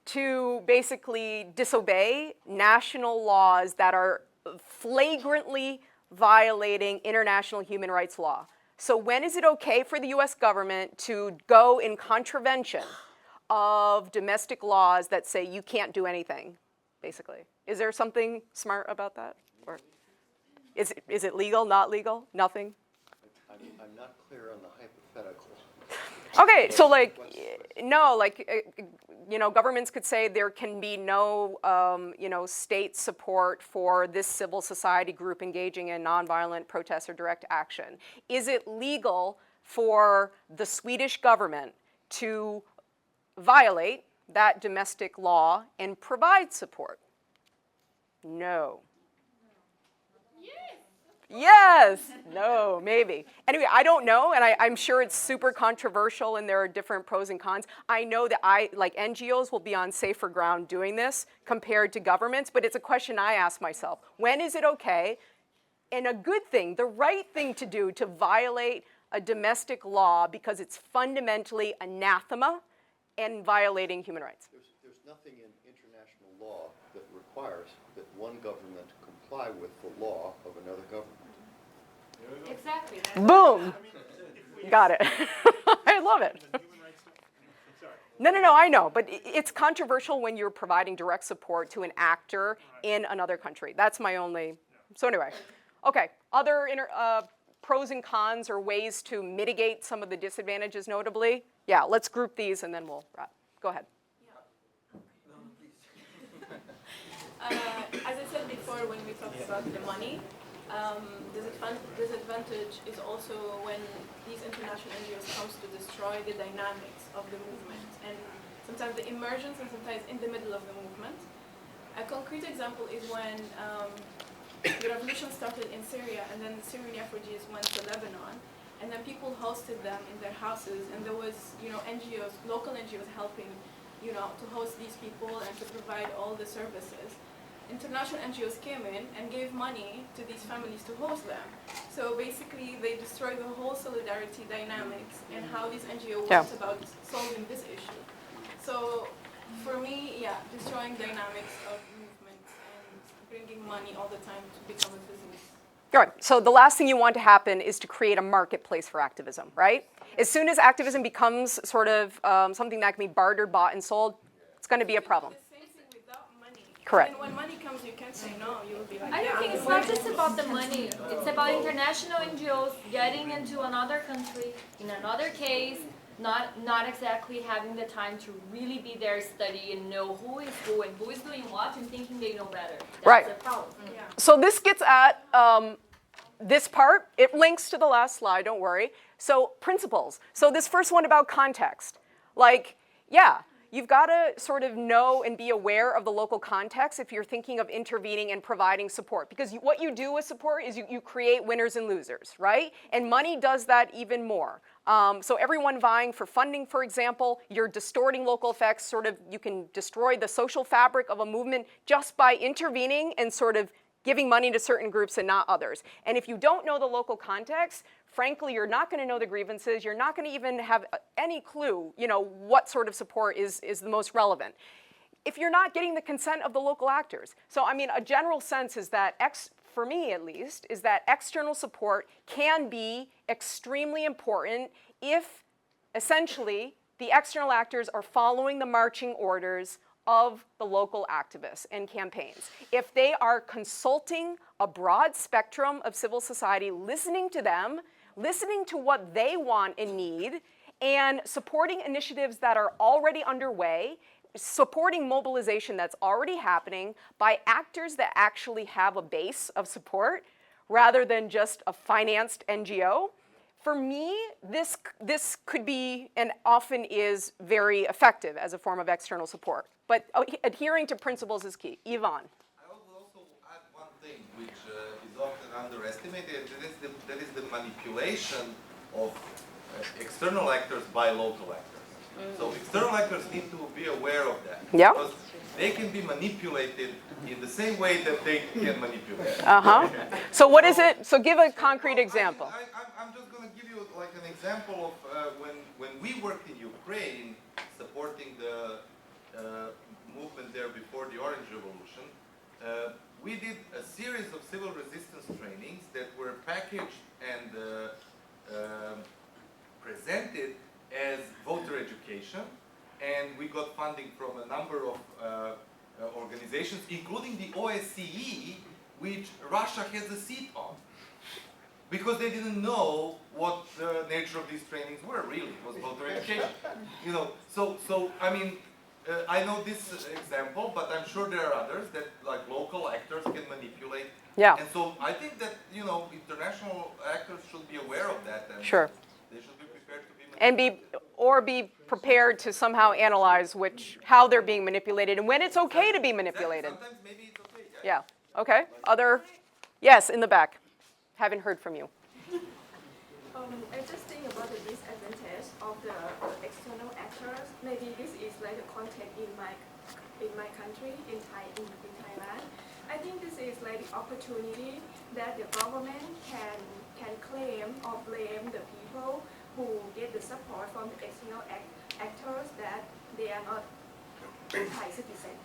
S1: to basically disobey national laws that are flagrantly violating international human rights law. So when is it okay for the US government to go in contravention of domestic laws that say you can't do anything, basically? Is there something smart about that? Or is it legal, not legal, nothing?
S8: I'm not clear on the hypothetical.
S1: Okay, so like, no, like, you know, governments could say there can be no, you know, state support for this civil society group engaging in nonviolent protest or direct action. Is it legal for the Swedish government to violate that domestic law and provide support? No. Yes, no, maybe. Anyway, I don't know, and I'm sure it's super controversial and there are different pros and cons. I know that like NGOs will be on safer ground doing this compared to governments, but it's a question I ask myself. When is it okay and a good thing, the right thing to do to violate a domestic law because it's fundamentally anathema and violating human rights?
S8: There's nothing in international law that requires that one government comply with the law of another government.
S11: Exactly.
S1: Boom. Got it. I love it. No, I know, but it's controversial when you're providing direct support to an actor in another country. That's my only, so anyway. Okay, other pros and cons or ways to mitigate some of the disadvantages notably? Yeah, let's group these and then we'll wrap. Go ahead.
S3: As I said before, when we talked about the money, disadvantage is also when these international NGOs comes to destroy the dynamics of the movement, and sometimes the immersions and sometimes in the middle of the movement. A concrete example is when the revolution started in Syria, and then the Syrian refugees went to Lebanon, and then people hosted them in their houses, and there was, you know, NGOs, local NGOs helping, you know, to host these people and to provide all the services. International NGOs came in and gave money to these families to host them. So basically, they destroyed the whole solidarity dynamics and how these NGOs went about solving this issue. So for me, yeah, destroying dynamics of movement and bringing money all the time to become a business.
S1: All right, so the last thing you want to happen is to create a marketplace for activism, right? As soon as activism becomes sort of something that can be bartered, bought, and sold, it's going to be a problem. Correct.
S3: And when money comes, you can't say no. You will be like,
S12: I
S3: yeah,
S12: think it's not just about the money. It's about international NGOs getting into another country, in another case, not exactly having the time to really be there, study, and know who is doing what, and thinking they know better. That's the problem. Yeah.
S1: So this gets at this part. It links to the last slide, don't worry. So principles. So this first one about context. Like, yeah, you've got to sort of know and be aware of the local context if you're thinking of intervening and providing support. Because what you do with support is you create winners and losers, right? And money does that even more. So everyone vying for funding, for example, you're distorting local effects, sort of you can destroy the social fabric of a movement just by intervening and sort of giving money to certain groups and not others. And if you don't know the local context, frankly, you're not going to know the grievances. You're not going to even have any clue, you know, what sort of support is the most relevant. If you're not getting the consent of the local actors. So, I mean, a general sense is that, for me at least, is that external support can be extremely important if, essentially, the external actors are following the marching orders of the local activists and campaigns. If they are consulting a broad spectrum of civil society, listening to them, listening to what they want and need, and supporting initiatives that are already underway, supporting mobilization that's already happening by actors that actually have a base of support rather than just a financed NGO, for me, this could be and often is very effective as a form of external support. But adhering to principles is key. Yvonne.
S10: I would also add one thing which is often underestimated, that is the manipulation of external actors by local actors. So external actors need to be aware of that.
S1: Yeah.
S10: Because they can be manipulated in the same way that they can manipulate.
S1: So what is it? So give a concrete example.
S10: I'm just going to give you like an example of when we worked in Ukraine supporting the movement there before the Orange Revolution. We did a series of civil resistance trainings that were packaged and presented as voter education, and we got funding from a number of organizations, including the OSCE, which Russia has a seat on, because they didn't know what the nature of these trainings were. Really, it was voter education. You know, so I mean, I know this example, but I'm sure there are others that, like, local actors can manipulate.
S1: Yeah.
S10: And so I think that, you know, international actors should be aware of that. And
S1: Sure.
S10: they should be prepared to be
S1: And be prepared to somehow analyze how they're being manipulated and when it's okay to be manipulated.
S10: Sometimes maybe it's okay.
S1: Yeah. Okay. Other? Yes, in the back. Haven't heard from you.
S9: I just think about the disadvantage of the external actors. Maybe this is like a context in my country, in Thailand. I think this is like the opportunity that the government can claim or blame the people who get the support from the external actors that they are not Thai citizens.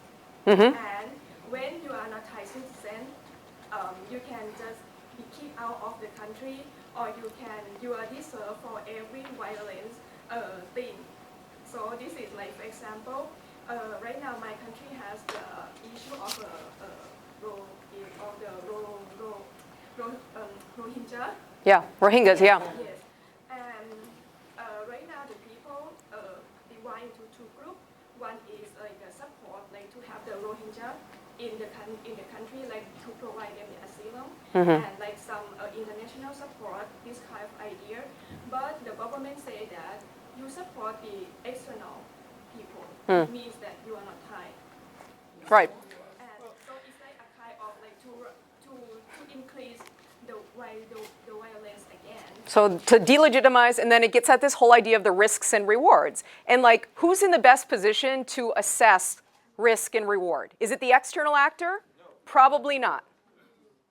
S9: And when you are not Thai citizen, you can just be kicked out of the country, or you are deserved for every violence thing. So this is like, for example, right now my country has the issue of Rohingya.
S1: Yeah, Rohingyas, yeah.
S9: Yes, and right now the people divide into two groups. One is like a support, like to have the Rohingya in the country, like to provide them the asylum, and like some international support, this kind of idea. But the government say that you support the external people, it means that you are not Thai.
S1: Right.
S9: And so it's like a kind of like to increase the violence again.
S1: So to delegitimize, and then it gets at this whole idea of the risks and rewards. And like, who's in the best position to assess risk and reward? Is it the external actor? No. Probably not.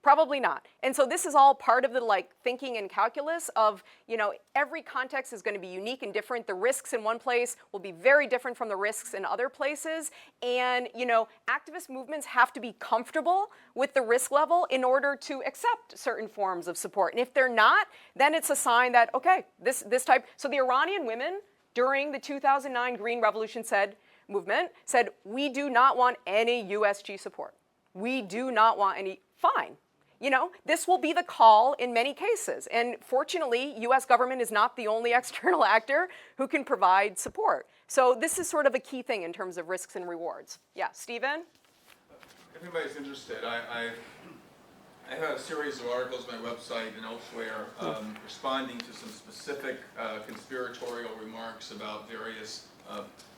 S1: Probably not. And so this is all part of the like thinking and calculus of, you know, every context is going to be unique and different. The risks in one place will be very different from the risks in other places. And, you know, activist movements have to be comfortable with the risk level in order to accept certain forms of support. And if they're not, then it's a sign that, okay, this type. So the Iranian women during the 2009 Green Revolution movement said, we do not want any USG support. We do not want any, fine. You know, this will be the call in many cases. And fortunately, US government is not the only external actor who can provide support. So this is sort of a key thing in terms of risks and rewards. Yeah, Stephen?
S15: If anybody's interested, I have a series of articles on my website and elsewhere responding to some specific conspiratorial remarks about various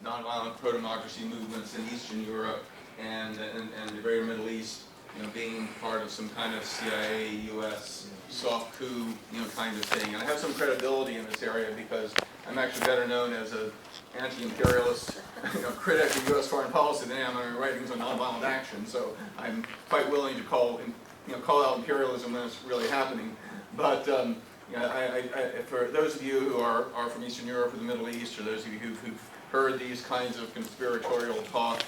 S15: nonviolent pro-democracy movements in Eastern Europe and the greater Middle East, you know, being part of some kind of CIA, US soft coup, you know, kind of thing. And I have some credibility in this area because I'm actually better known as an anti-imperialist, you know, critic of US foreign policy than I am in my writings on nonviolent action. So I'm quite willing to call out imperialism when it's really happening. But you know, for those of you who are from Eastern Europe or the Middle East, or those of you who've heard these kinds of conspiratorial talk,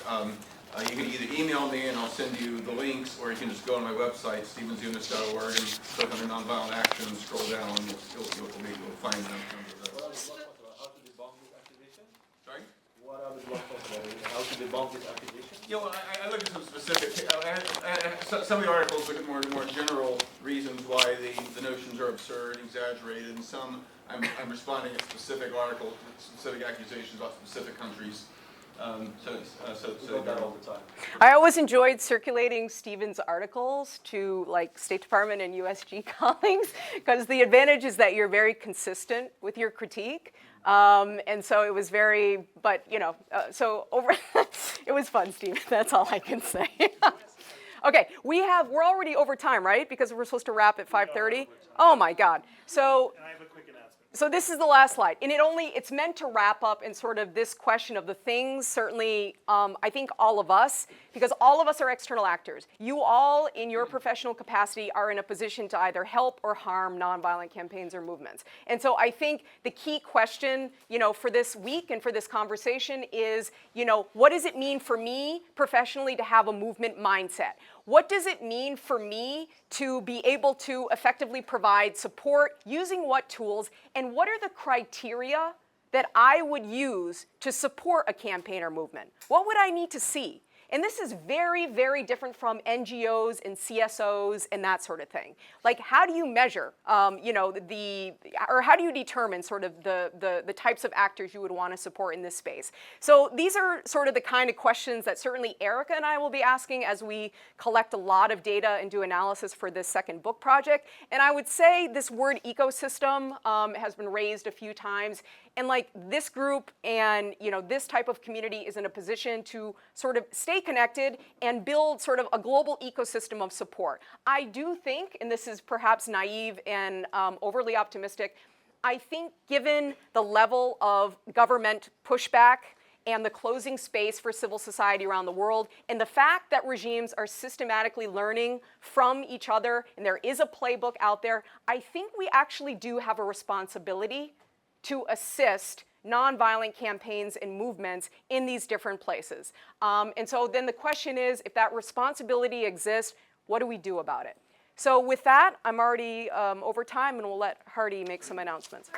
S15: you can either email me and I'll send you the links, or you can just go on my website, stephenzunas.org, and click under nonviolent action and scroll down, and you'll find them.
S2: How to debunk this accusation?
S15: Sorry?
S2: What are the blog posts about? How to debunk this accusation?
S15: Yeah, well, I look at some specific, some of the articles look at more general reasons why the notions are absurd, exaggerated, and some I'm responding to specific articles, specific accusations about specific countries. So
S2: that all the time.
S1: I always enjoyed circulating Stephen's articles to like State Department and USG colleagues, because the advantage is that you're very consistent with your critique. And so it was very, but you know, it was fun, Stephen. That's all I can say. Okay, we're already over time, right? Because we're supposed to wrap at 5:30. Oh my God. So.
S18: And I have a quick announcement.
S1: So this is the last slide, and it's meant to wrap up in sort of this question of the things, certainly, I think all of us, because all of us are external actors. You all, in your professional capacity, are in a position to either help or harm nonviolent campaigns or movements. And so I think the key question, for this week and for this conversation is, what does it mean for me professionally to have a movement mindset? What does it mean for me to be able to effectively provide support, using what tools, and what are the criteria that I would use to support a campaign or movement? What would I need to see? And this is very, very different from NGOs and CSOs and that sort of thing. Like, how do you measure, or how do you determine sort of the types of actors you would want to support in this space? So these are sort of the kind of questions that certainly Erica and I will be asking as we collect a lot of data and do analysis for this second book project. And I would say this word ecosystem has been raised a few times. And like this group and this type of community is in a position to sort of stay connected and build sort of a global ecosystem of support. I do think, and this is perhaps naive and overly optimistic, I think given the level of government pushback and the closing space for civil society around the world, and the fact that regimes are systematically learning from each other, and there is a playbook out there, I think we actually do have a responsibility to assist nonviolent campaigns and movements in these different places. And so then the question is, if that responsibility exists, what do we do about it? So with that, I'm already over time, and we'll let Hardy make some announcements.